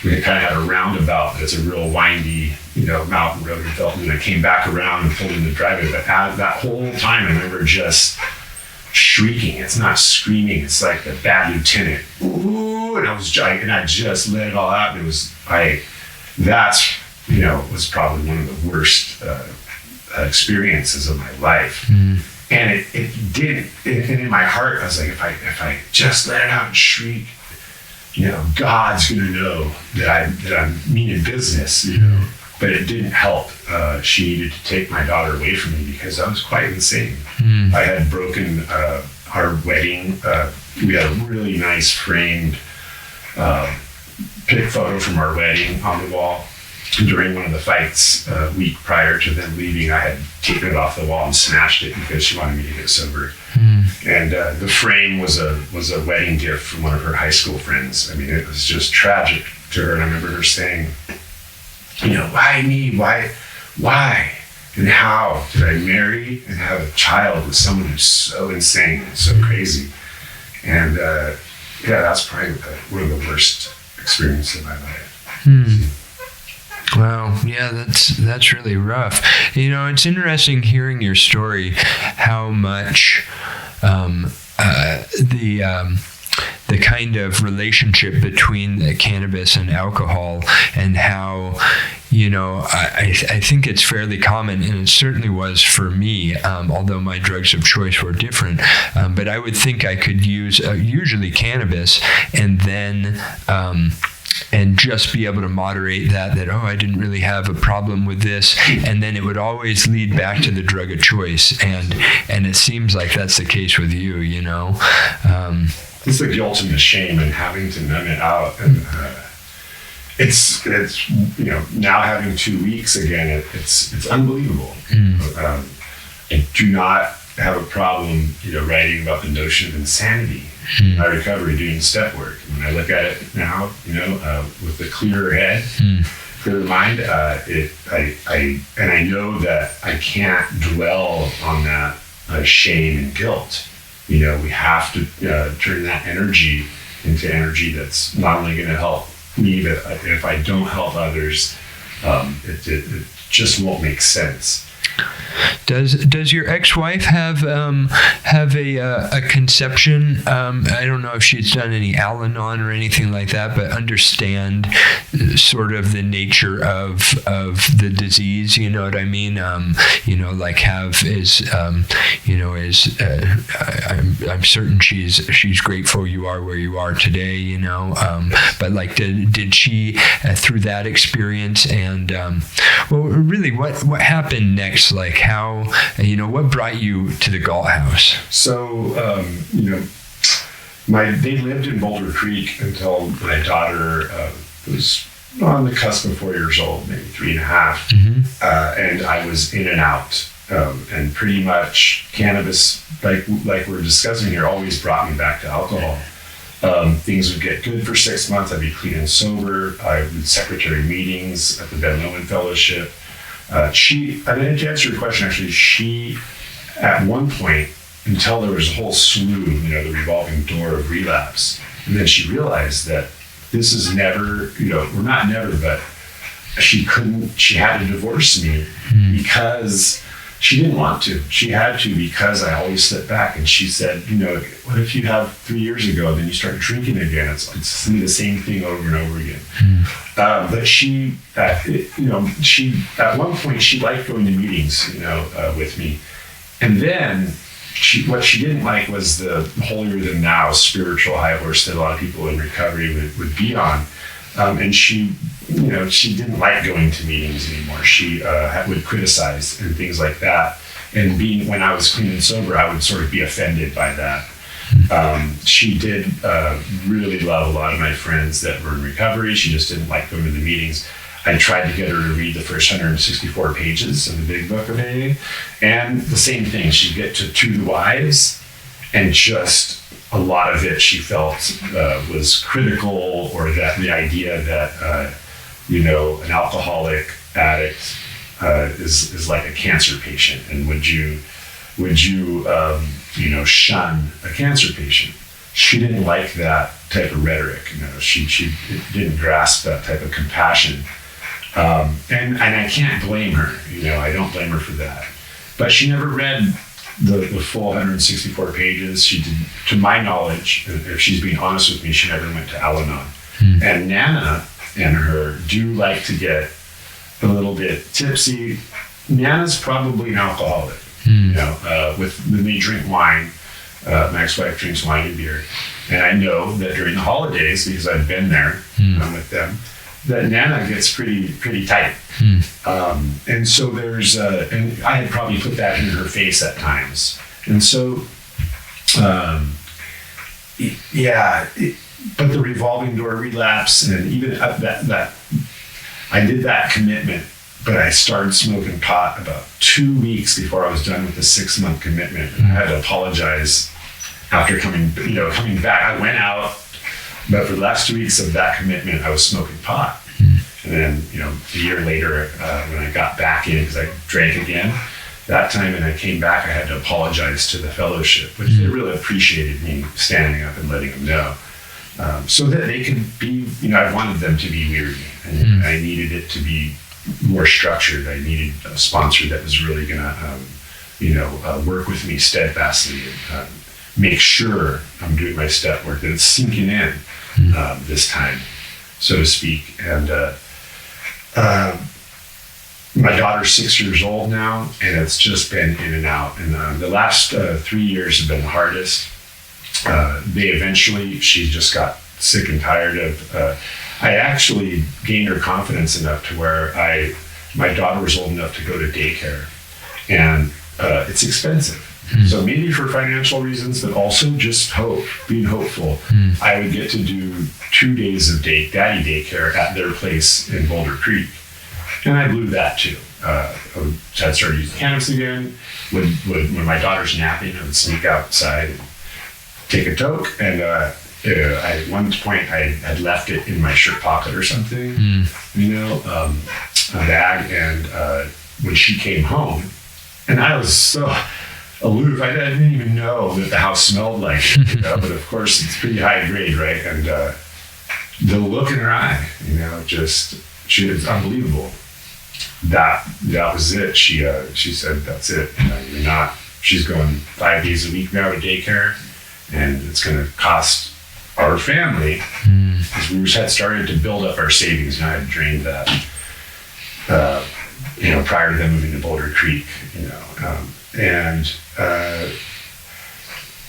We kind of had a roundabout that's a real windy, mountain road in Felton. And I came back around and pulled in the driveway. But that whole time, I remember just shrieking. It's not screaming. It's like the bad lieutenant. Ooh, and I just let it all out. And it was was probably one of the worst experiences of my life. And it did. And in my heart, I was like, if I just let it out and shriek, God's going to know that I'm meaning business, But it didn't help. She needed to take my daughter away from me because I was quite insane. I had broken our wedding. We had a really nice framed pic photo from our wedding on the wall. During one of the fights a week prior to them leaving, I had taken it off the wall and smashed it because she wanted me to get sober. And the frame was a wedding gift from one of her high school friends. I mean, it was just tragic to her. And I remember her saying, "Why me? Why? And how did I marry and have a child with someone who's so insane and so crazy? And that's probably one of the worst experiences of my life. Wow, yeah, that's really rough. It's interesting hearing your story, how much the kind of relationship between the cannabis and alcohol, and how, I think it's fairly common, and it certainly was for me, although my drugs of choice were different. But I would think I could use usually cannabis, and then and just be able to moderate that, I didn't really have a problem with this. And then it would always lead back to the drug of choice. And it seems like that's the case with you, It's the guilt and the shame and having to numb it out. And it's now having 2 weeks again, it's unbelievable. I do not have a problem, writing about the notion of insanity in my recovery, doing step work. When I look at it now, with a clearer head, clearer mind, I know that I can't dwell on that shame and guilt. We have to turn that energy into energy that's not only going to help me, but if I don't help others, it just won't make sense. Does your ex-wife have a conception? I don't know if she's done any Al-Anon or anything like that, but understand sort of the nature of the disease. You know what I mean? I'm certain she's grateful you are where you are today. But like, did she through that experience, and really, what happened next? Like, how, what brought you to the Gault House? So, they lived in Boulder Creek until my daughter was on the cusp of 4 years old, maybe 3.5. And I was in and out. And pretty much cannabis, like we're discussing here, always brought me back to alcohol. Things would get good for 6 months. I'd be clean and sober. I would secretary meetings at the Ben Lomond Fellowship. To answer your question, actually, she, at one point, until there was a whole slew, the revolving door of relapse, and then she realized that this is never, we're not never, but she had to divorce me because she didn't want to. She had to because I always slipped back. And she said, what if you have 3 years ago, then you start drinking again? It's the same thing over and over again. But she, at one point, she liked going to meetings, with me. And then what she didn't like was the holier than thou spiritual high horse that a lot of people in recovery would be on. And she didn't like going to meetings anymore. She would criticize and things like that. And when I was clean and sober, I would sort of be offended by that. She did really love a lot of my friends that were in recovery. She just didn't like going to the meetings. I tried to get her to read the first 164 pages of the big book of AA. And the same thing, she'd get to the whys, and just a lot of it she felt was critical, or that the idea that an alcoholic addict is like a cancer patient, and would you shun a cancer patient? She didn't like that type of rhetoric. She didn't grasp that type of compassion, and I can't blame her. I don't blame her for that. But she never read the full 164 pages. She did, to my knowledge, if she's being honest with me, she never went to Al-Anon. And Nana and her do like to get a little bit tipsy. Nana's probably an alcoholic, when they drink wine. My ex-wife drinks wine and beer. And I know that during the holidays, because I've been there with them, that Nana gets pretty tight. And so there's, and I had probably put that in her face at times. And so, but the revolving door relapse, and even that I did that commitment, but I started smoking pot about 2 weeks before I was done with the 6-month commitment. And I had to apologize after coming back. I went out, but for the last 2 weeks of that commitment, I was smoking pot. And then, a year later, when I got back in, because I drank again, that time, and I came back, I had to apologize to the fellowship, which they really appreciated me standing up and letting them know. So that they could be, I wanted them to be weary, and I needed it to be more structured. I needed a sponsor that was really going to, work with me steadfastly and make sure I'm doing my step work, that it's sinking in this time, so to speak. And my daughter's 6 years old now, and it's just been in and out. And the last 3 years have been the hardest. She just got sick and tired of, I actually gained her confidence enough to where my daughter was old enough to go to daycare, and it's expensive. So maybe for financial reasons, but also just being hopeful, I would get to do 2 days of daddy daycare at their place in Boulder Creek. And I blew that too. I started using cannabis again. When my daughter's napping, I would sneak outside and take a toke. And at one point, I had left it in my shirt pocket or something, a bag. And when she came home, and I was so aloof, I didn't even know that the house smelled like it, but of course it's pretty high grade, right? And the look in her eye, she was unbelievable. That was it. She said, that's it. You're not. She's going 5 days a week now to daycare, and it's going to cost our family, because we had started to build up our savings, and I had drained that, prior to them moving to Boulder Creek, and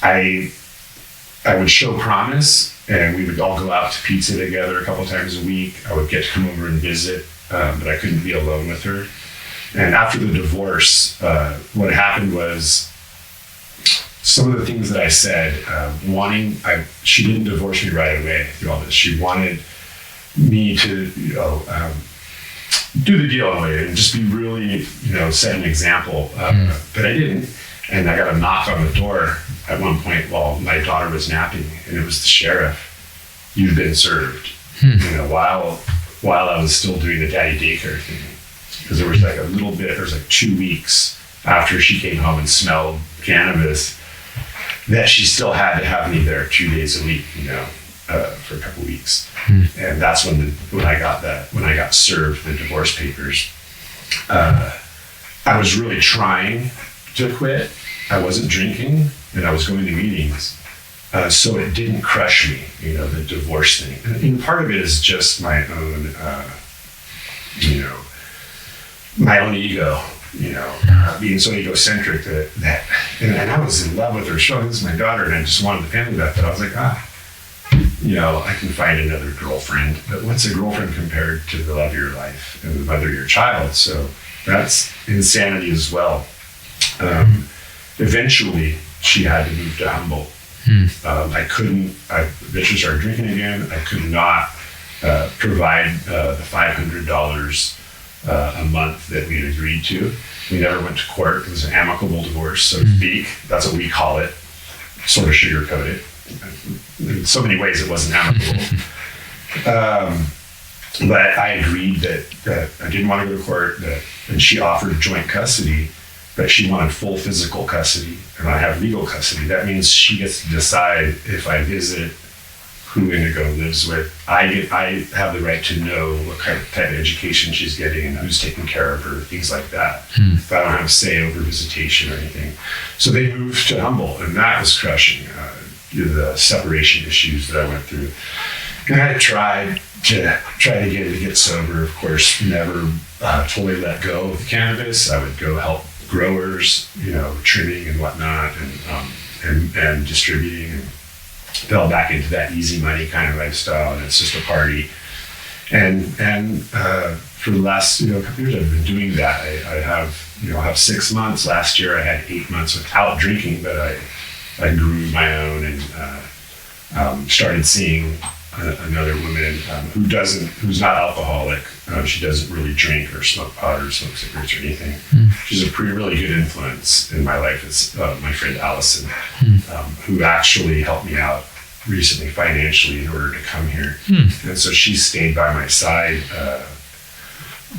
I would show promise, and we would all go out to pizza together a couple times a week. I would get to come over and visit. But I couldn't be alone with her. And after the divorce, what happened was some of the things that I said, she didn't divorce me right away through all this. She wanted me to, do the deal in a way and just be really, set an example. But I didn't. And I got a knock on the door at one point while my daughter was napping, and it was the sheriff. You've been served. While I was still doing the daddy daycare thing. Because there was there was 2 weeks after she came home and smelled cannabis that she still had to have me there 2 days a week, for a couple weeks. And that's when I got served the divorce papers. I was really trying to quit. I wasn't drinking, and I was going to meetings. So it didn't crush me, the divorce thing. And part of it is just my own, my own ego, being so egocentric that and I was in love with her. This is my daughter, and I just wanted the family back. But I was like, I can find another girlfriend. But what's a girlfriend compared to the love of your life and the mother of your child? So that's insanity as well. Eventually, she had to move to Humboldt. I eventually started drinking again. I could not provide the $500 a month that we had agreed to. We never went to court. It was an amicable divorce, so to speak. That's what we call it. Sort of sugarcoat it. In so many ways, it wasn't amicable. But I agreed that I didn't want to go to court, and she offered joint custody, but she wanted full physical custody, and I have legal custody. That means she gets to decide if I visit, who Indigo lives with. I have the right to know what type of education she's getting and who's taking care of her, things like that. But I don't have a say over visitation or anything. So they moved to Humboldt, and that was crushing, the separation issues that I went through. And I tried to get sober. Of course, never totally let go of the cannabis. I would go help growers, trimming and whatnot, and distributing, and fell back into that easy money kind of lifestyle, and it's just a party. And for the last couple years, I've been doing that. I have 6 months. Last year, I had 8 months without drinking, but I grew my own and started seeing another woman who's not alcoholic. She doesn't really drink or smoke pot or smoke cigarettes or anything. She's a really good influence in my life. It's my friend Allison, who actually helped me out recently financially in order to come here. And so she stayed by my side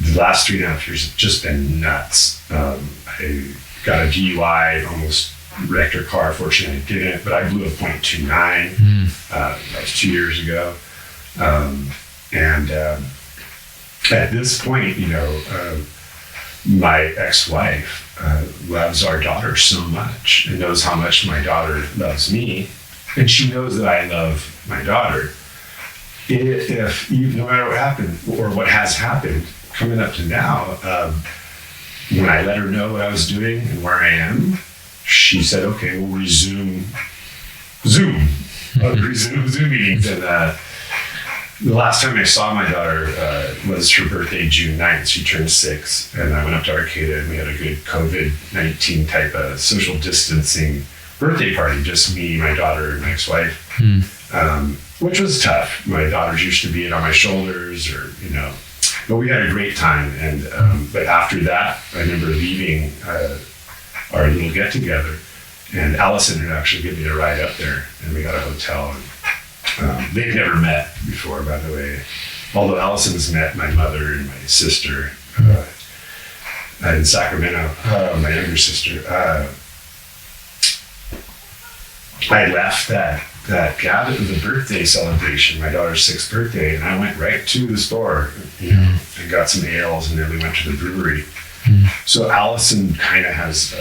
the last 3.5 years have just been nuts. I got a DUI, almost wrecked her car. Fortunately, I didn't, but I blew a .29. That was 2 years ago. At this point, my ex-wife loves our daughter so much and knows how much my daughter loves me, and she knows that I love my daughter. If no matter what happened or what has happened coming up to now, when I let her know what I was doing and where I am, she said, "Okay, we'll resume Zoom." Resume Zoom meetings. And the last time I saw my daughter was her birthday, June 9th. She turned 6, and I went up to Arcata, and we had a good COVID-19 type of social distancing birthday party, just me, my daughter, and my ex-wife, which was tough. My daughters used to be on my shoulders, but we had a great time. And but after that, I remember leaving our little get-together, and Allison had actually given me a ride up there, and we got a hotel. And they've never met before, by the way, although Allison's met my mother and my sister in Sacramento, my younger sister. I left that gather, the birthday celebration, my daughter's 6th birthday, and I went right to the store, and got some ales, and then we went to the brewery. So Allison kind of has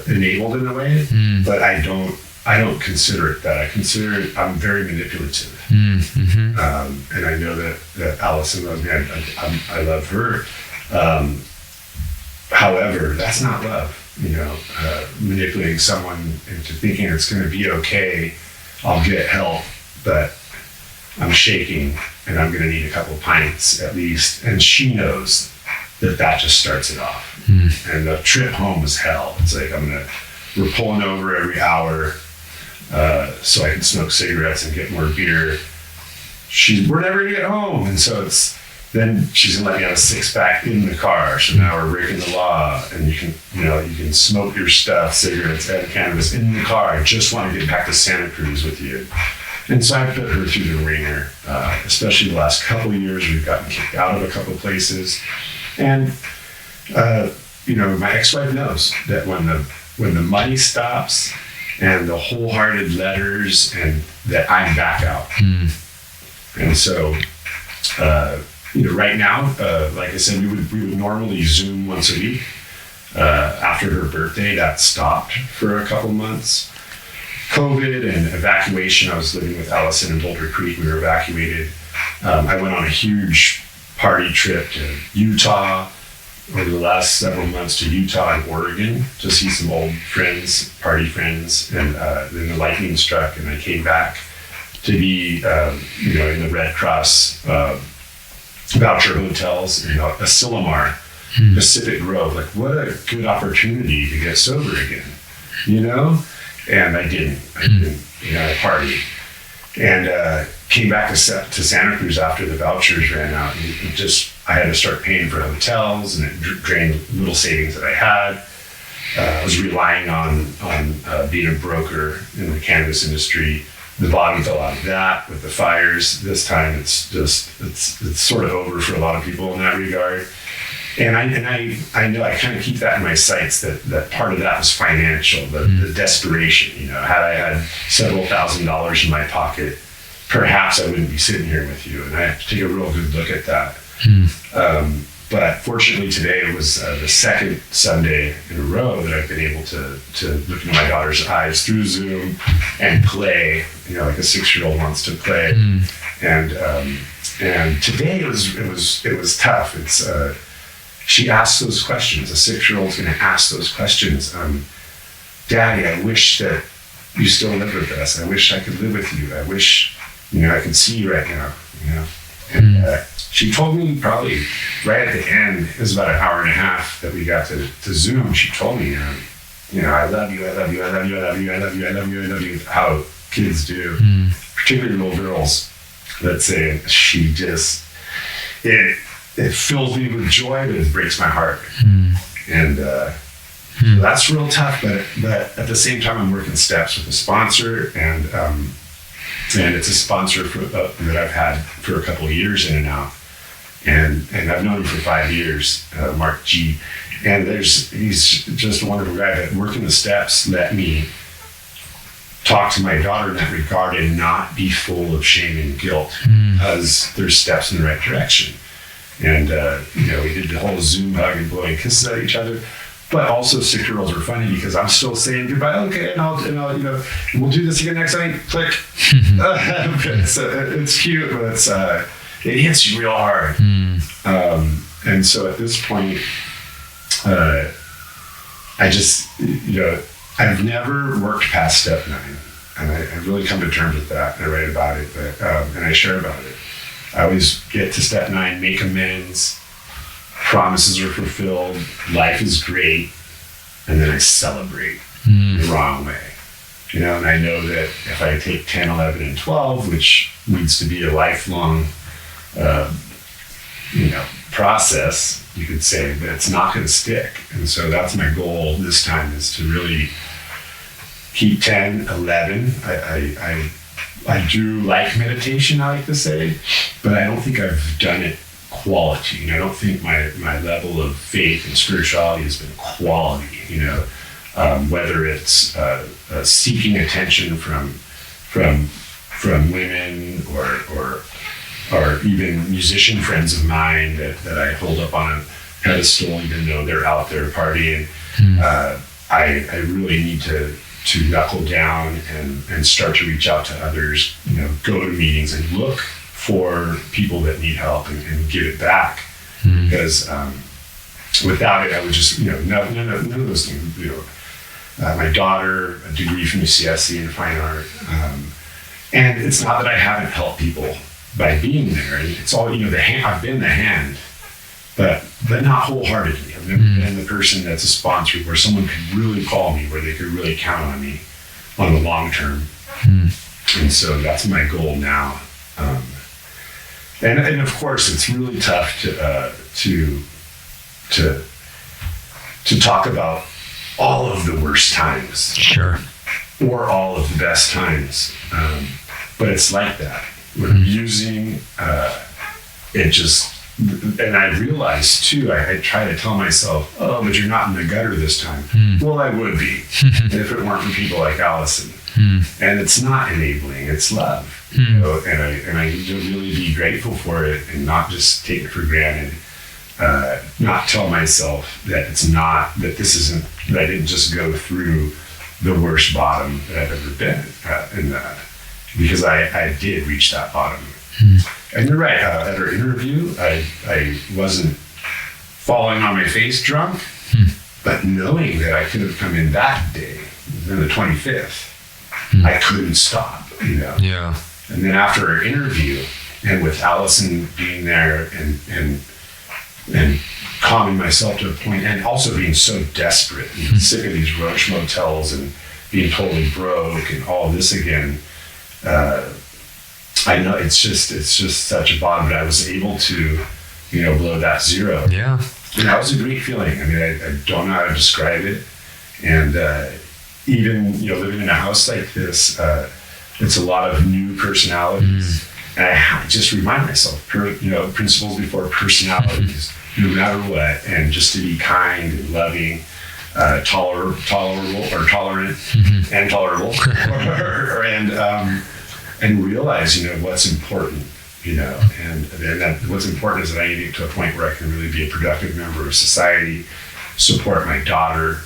enabled in a way, but I don't consider it that. I consider it, I'm very manipulative. And I know that Allison loves me. I love her. However, that's not love. Manipulating someone into thinking it's going to be okay, I'll get help, but I'm shaking and I'm going to need a couple of pints at least. And she knows that just starts it off. And the trip home was hell. It's like we're pulling over every hour so I can smoke cigarettes and get more beer. We're never going to get home. And so then she's gonna let me have a 6-pack in the car. So now we're breaking the law, and you can smoke your stuff, cigarettes and cannabis in the car. I just want to get back to Santa Cruz with you. And so I put her through the ringer, especially the last couple of years. We've gotten kicked out of a couple of places. And, my ex-wife knows that when the money stops and the wholehearted letters, and that I'm back out. And so, right now, like I said, we would normally Zoom once a week. After her birthday, that stopped for a couple months. COVID and evacuation. I was living with Allison in Boulder Creek. We were evacuated. I went on a huge party trip to Utah over the last several months, to Utah and Oregon to see some old friends, party friends, and then the lightning struck, and I came back to be, in the Red Cross voucher hotels in Asilomar, Pacific Grove. Like, what a good opportunity to get sober again, And I didn't. I partied. And came back to Santa Cruz after the vouchers ran out. And I had to start paying for hotels, and it drained little savings that I had. I was relying on being a broker in the cannabis industry. The bottom fell out of that with the fires. This time it's sort of over for a lot of people in that regard. And I know I kind of keep that in my sights, that part of that was financial, the desperation. Had I had several $1,000s in my pocket, perhaps I wouldn't be sitting here with you. And I have to take a real good look at that. But fortunately today was the second Sunday in a row that I've been able to look into my daughter's eyes through Zoom and play, like a 6-year-old wants to play. And today it was tough. She asks those questions. A 6-year-old's going to ask those questions. Daddy, I wish that you still live with us. I wish I could live with you. I wish, I could see you right now, And she told me probably right at the end, it was about an hour and a half that we got to Zoom. She told me, I love you, I love you, I love you, I love you, I love you, I love you, I love you, how kids do, particularly little girls. That say, it fills me with joy, but it breaks my heart. And that's real tough, but at the same time, I'm working steps with a sponsor, and it's a sponsor that I've had for a couple of years in and out. And I've known him for 5 years, Mark G. And he's just a wonderful guy that working the steps let me talk to my daughter in that regard and not be full of shame and guilt because there's steps in the right direction. And, we did the whole Zoom hug and blowing kisses at each other. But also 6-year-olds are funny because I'm still saying goodbye. Okay, and I'll we'll do this again next night. Click. It's cute, but it hits you real hard. And so at this point, I just, I've never worked past step 9, and I've really come to terms with that. And I write about it, and I share about it. I always get to step 9, make amends. Promises are fulfilled, life is great, and then I celebrate the wrong way. And I know that if I take 10, 11, and 12, which needs to be a lifelong, process, you could say, that it's not going to stick. And so that's my goal this time, is to really keep 10, 11. I do like meditation, I like to say, but I don't think I've done it quality. And I don't think my level of faith and spirituality has been quality, whether it's seeking attention from women or even musician friends of mine that I hold up on a pedestal, even though they're out there partying. I really need to knuckle down and start to reach out to others, go to meetings and look for people that need help and give it back. Because without it, I would just, none of those things, my daughter, a degree from UCSC in fine art. And it's not that I haven't helped people by being there. And it's all, I've been the hand, but not wholeheartedly. I've never been the person that's a sponsor where someone could really call me, where they could really count on me on the long term. And so that's my goal now. And of course, it's really tough to talk about all of the worst times, sure, or all of the best times. But it's like that. We're using it just, and I realized too. I try to tell myself, "Oh, but you're not in the gutter this time." Well, I would be if it weren't for people like Allison. And it's not enabling; it's love. And I need to really be grateful for it and not just take it for granted. Not tell myself that it's not, that this isn't, that I didn't just go through the worst bottom that I've ever been in, because I did reach that bottom. And you're right, at our interview, I wasn't falling on my face drunk, but knowing that I could have come in that day, on the 25th, I couldn't stop, Yeah. And then after our interview, and with Allison being there and calming myself to a point, and also being so desperate, sick of these roach motels and being totally broke and all this again, I know it's just such a bottom, but I was able to, blow that zero. Yeah. And that was a great feeling. I mean, I don't know how to describe it. And even, living in a house like this, it's a lot of new personalities. And I have to just remind myself, principles before personalities, no matter what, and just to be kind and loving, tolerant, and tolerable, and realize, what's important, and that what's important is that I need to get to a point where I can really be a productive member of society, support my daughter.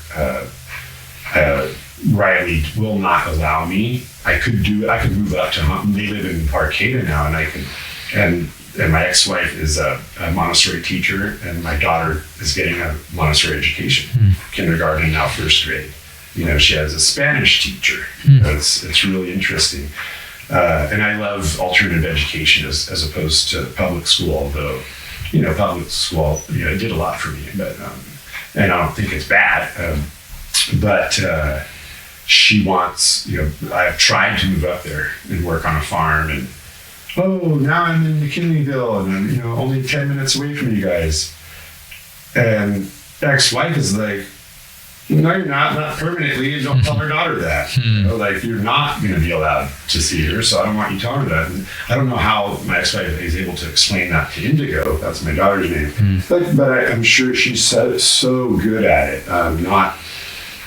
Riley will not allow me. I could move up to they live in Arcata now, and I can, and my ex-wife is a Montessori teacher, and my daughter is getting a Montessori education, kindergarten, now first grade. She has a Spanish teacher. It's really interesting. And I love alternative education as opposed to public school, although, public school, it did a lot for me, but, and I don't think it's bad. But she wants, I've tried to move up there and work on a farm, and now I'm in McKinleyville, and I'm, only 10 minutes away from you guys. And ex-wife is like, No, you're not permanently. Don't tell her daughter that. Like, you're not going to be allowed to see her, so I don't want you telling her that. And I don't know how my ex-wife is able to explain that to Indigo. That's my daughter's name. But I'm sure she's so good at it.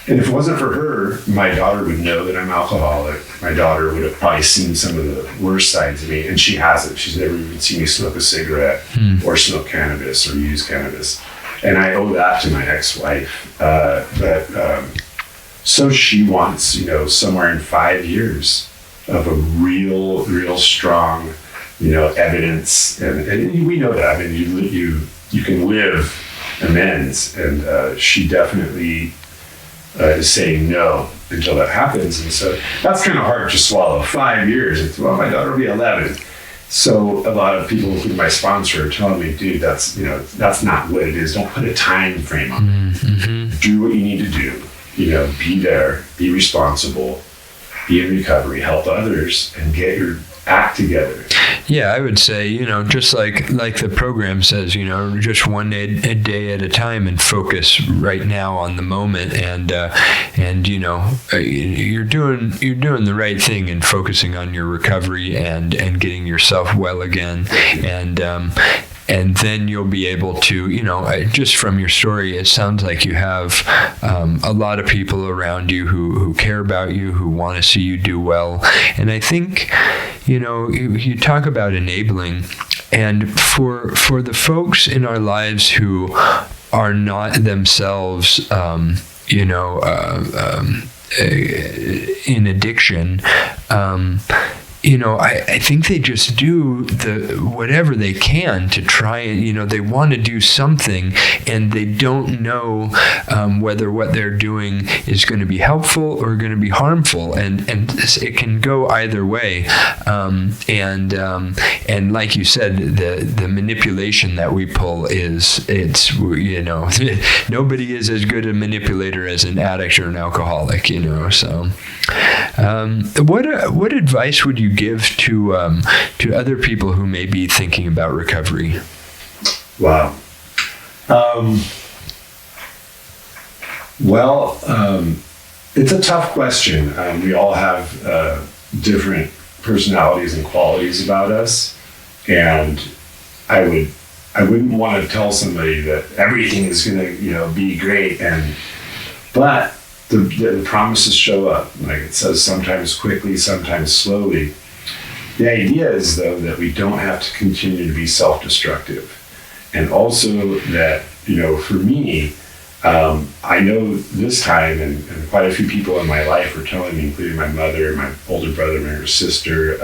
And if it wasn't for her, my daughter would know that I'm alcoholic. My daughter would have probably seen some of the worst sides of me, and she hasn't. She's never even seen me smoke a cigarette or smoke cannabis or use cannabis. And I owe that to my ex-wife. So she wants, somewhere in 5 years of a real strong, evidence. And we know that. I mean, you can live amends. And she definitely is saying no until that happens. And so that's kind of hard to swallow. 5 years. It's, well, my daughter will be 11. So a lot of people, including my sponsor, are telling me, dude, that's not what it is. Don't put a time frame on it. Do what you need to do. Be there, be responsible, be in recovery, help others, and get your act together. Yeah, I would say, just like the program says, just one day at a time, and focus right now on the moment, and you're doing the right thing in focusing on your recovery and getting yourself well again, and then you'll be able to, just from your story, it sounds like you have a lot of people around you who care about you, who want to see you do well. And I think, you talk about enabling, and for the folks in our lives who are not themselves, in addiction, I think they just do whatever they can to try and, they want to do something, and they don't know whether what they're doing is going to be helpful or going to be harmful, and it can go either way. And like you said, the manipulation that we pull nobody is as good a manipulator as an addict or an alcoholic, so what advice would you give to other people who may be thinking about recovery? Wow. It's a tough question. We all have different personalities and qualities about us, and I wouldn't want to tell somebody that everything is going to be great, but the promises show up. Like it says, sometimes quickly, sometimes slowly. The idea is, though, that we don't have to continue to be self-destructive. And also that, for me, I know this time, and quite a few people in my life were telling me, including my mother, my older brother, my older sister,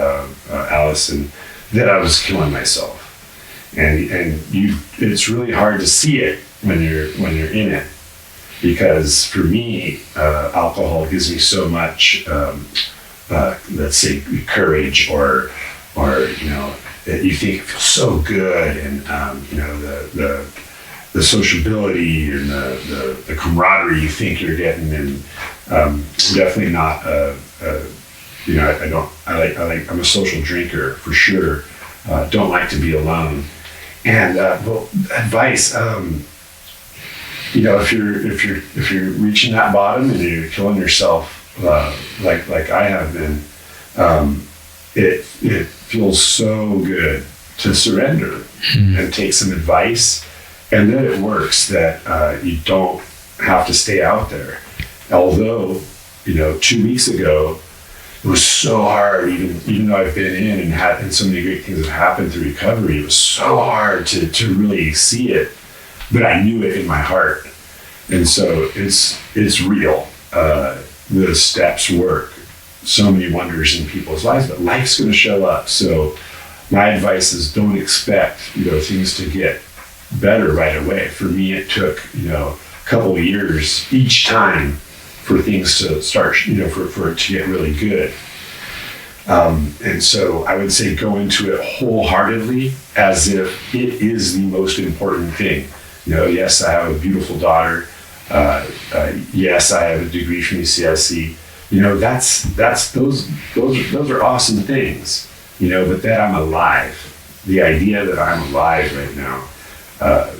Allison, that I was killing myself. And it's really hard to see it when you're in it. Because for me, alcohol gives me so much, let's say, courage, or that you think it feels so good, and the sociability and the camaraderie you think you're getting, and definitely not. I'm a social drinker for sure. Don't like to be alone. And advice. If you're reaching that bottom and you're killing yourself, like I have been, it feels so good to surrender and take some advice, and then it works that you don't have to stay out there. Although, 2 weeks ago, it was so hard, even though I've been in and so many great things have happened through recovery, it was so hard to really see it. But I knew it in my heart. And so it's real. The steps work. So many wonders in people's lives, but life's going to show up. So my advice is, don't expect, things to get better right away. For me, it took, a couple of years each time for things to start, for it to get really good. And so I would say go into it wholeheartedly as if it is the most important thing. Yes, I have a beautiful daughter. Yes, I have a degree from UCSC. Those are awesome things. But that I'm alive. The idea that I'm alive right now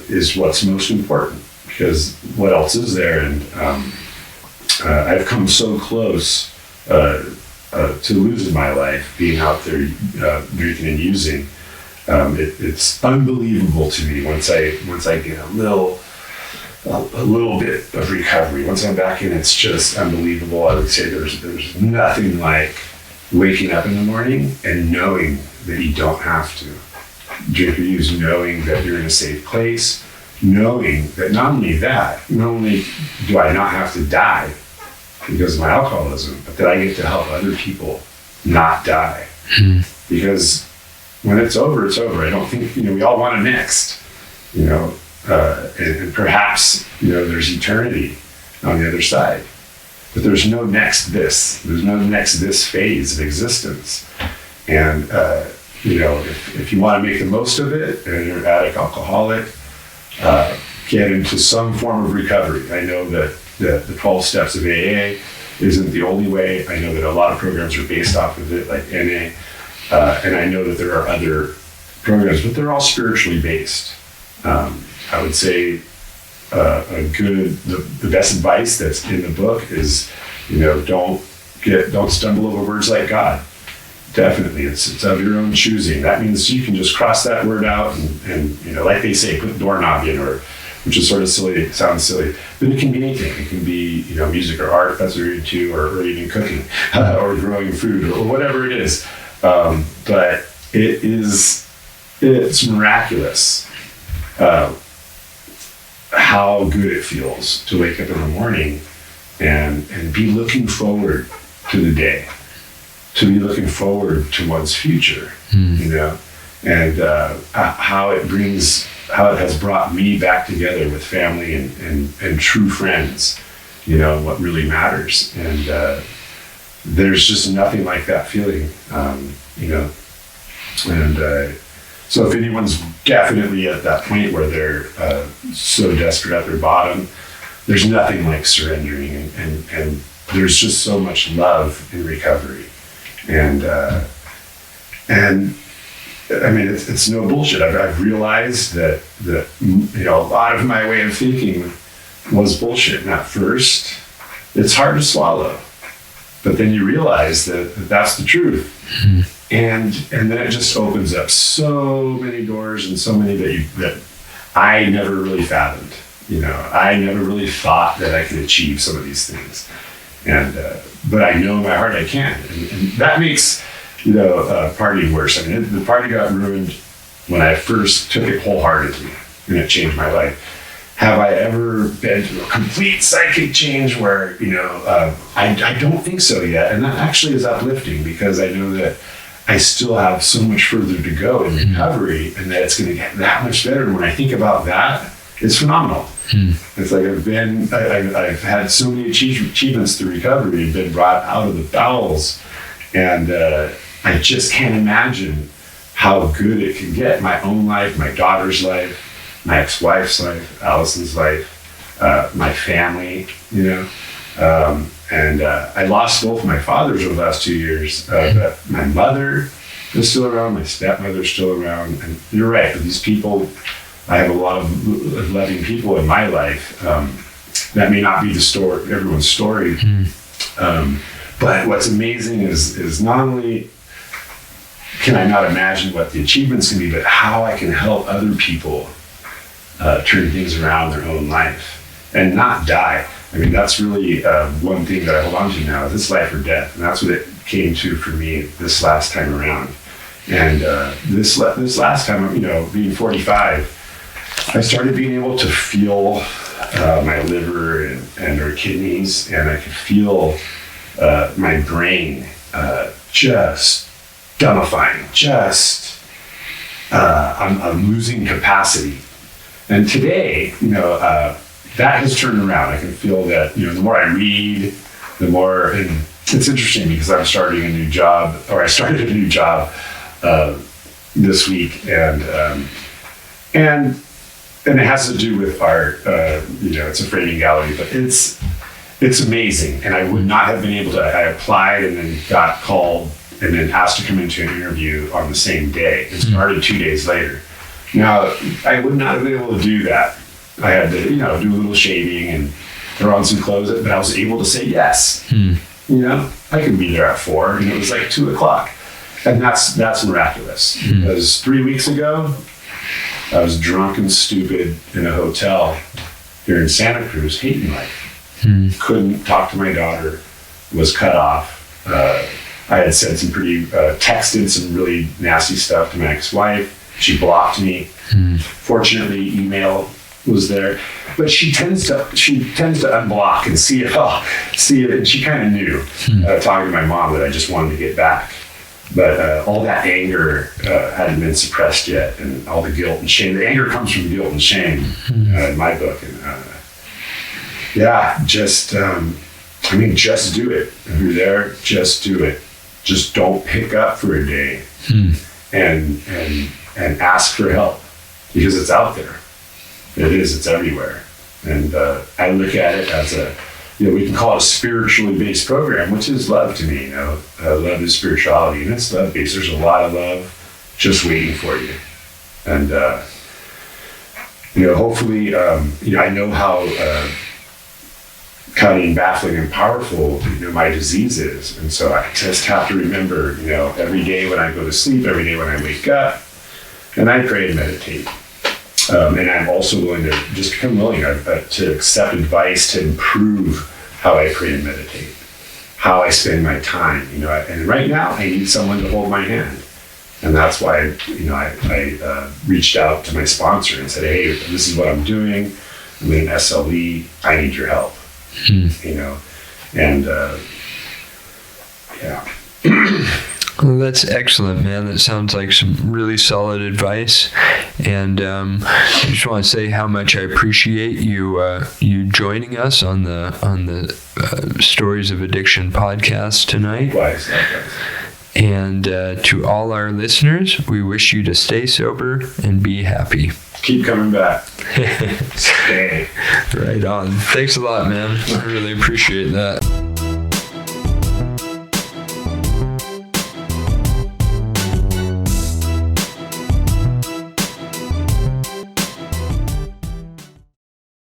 is what's most important, because what else is there? And I've come so close to losing my life, being out there drinking and using. It's unbelievable to me once I get a little bit of recovery. Once I'm back in, it's just unbelievable. I would say there's nothing like waking up in the morning and knowing that you don't have to drink or use, knowing that you're in a safe place, knowing that not only do I not have to die because of my alcoholism, but that I get to help other people not die. Because when it's over, it's over. I don't think, we all want a next, and perhaps, there's eternity on the other side. But there's no next this. There's no next this phase of existence. And, if you want to make the most of it, and you're an addict, alcoholic, get into some form of recovery. I know that the 12 steps of AA isn't the only way. I know that a lot of programs are based off of it, like NA. And I know that there are other programs, but they're all spiritually based. I would say the best advice that's in the book is, don't stumble over words like God. Definitely, it's of your own choosing. That means you can just cross that word out and like they say, put doorknob in, which is sort of silly, sounds silly, but it can be anything. It can be, music or art, if that's what you're into, or even cooking, or growing food, or whatever it is. But it's miraculous how good it feels to wake up in the morning and be looking forward to the day, to be looking forward to one's future, and how it has brought me back together with family and true friends, what really matters. And there's just nothing like that feeling, and so if anyone's definitely at that point where they're so desperate at their bottom, there's nothing like surrendering, and there's just so much love in recovery. And I mean, it's no bullshit. I've realized that a lot of my way of thinking was bullshit. And at first, it's hard to swallow, but then you realize that that's the truth. And then it just opens up so many doors and so many that I never really fathomed. I never really thought that I could achieve some of these things. And but I know in my heart I can, and that makes partying worse. I mean, the party got ruined when I first took it wholeheartedly, and it changed my life. Have I ever been through a complete psychic change where I don't think so yet, and that actually is uplifting because I know that I still have so much further to go in recovery, and that it's going to get that much better. And when I think about that, it's phenomenal. It's like I've had so many achievements through recovery and been brought out of the bowels, and I just can't imagine how good it can get. My own life, my daughter's life, my ex-wife's life, Allison's life, my family, and I lost both my fathers over the last 2 years. But my mother is still around, my stepmother's still around, and you're right, these people, I have a lot of loving people in my life. That may not be everyone's story. But what's amazing is not only can I not imagine what the achievements can be, but how I can help other people turn things around in their own life and not die. I mean, that's really one thing that I hold on to now, is it's life or death. And that's what it came to for me this last time around. And this last time, being 45, I started being able to feel my liver and our kidneys, and I could feel my brain just dumbifying, I'm losing capacity. And today, that has turned around. I can feel that, the more I read, the more, and it's interesting because I started a new job this week, and it has to do with art. It's a framing gallery, but it's amazing. And I would not have been able to. I applied and then got called and then asked to come into an interview on the same day. It started 2 days later. Now, I would not have been able to do that. I had to, do a little shading throw on some clothes, but I was able to say yes. You know, I could be there at 4, and it was like 2:00. And that's miraculous. Because 3 weeks ago, I was drunk and stupid in a hotel here in Santa Cruz, hating life. Couldn't talk to my daughter, was cut off. I had said texted some really nasty stuff to my ex-wife. She blocked me. Fortunately, email was there, but she tends to unblock and see it. And she kind of knew, talking to my mom, that I just wanted to get back. But all that anger hadn't been suppressed yet, and all the guilt and shame. The anger comes from guilt and shame in my book. And just do it. If you're there, just do it. Just don't pick up for a day, and ask for help, because it's out there. It is. It's everywhere. And I look at it as we can call it a spiritually based program, which is love to me. Love is spirituality, and it's love based. There's a lot of love just waiting for you. And hopefully, I know how cutting, baffling, and powerful my disease is, and so I just have to remember, every day when I go to sleep, every day when I wake up, and I pray and meditate. And I'm also willing to just become willing to accept advice to improve how I pray and meditate, how I spend my time. And right now I need someone to hold my hand, and that's why I reached out to my sponsor and said, "Hey, this is what I'm doing. I'm in an SLE. I need your help." Well, that's excellent, man. That sounds like some really solid advice. And I just want to say how much I appreciate you joining us on the Stories of Addiction podcast tonight. Likewise. And to all our listeners, we wish you to stay sober and be happy. Keep coming back. Stay. Right on. Thanks a lot, man. I really appreciate that.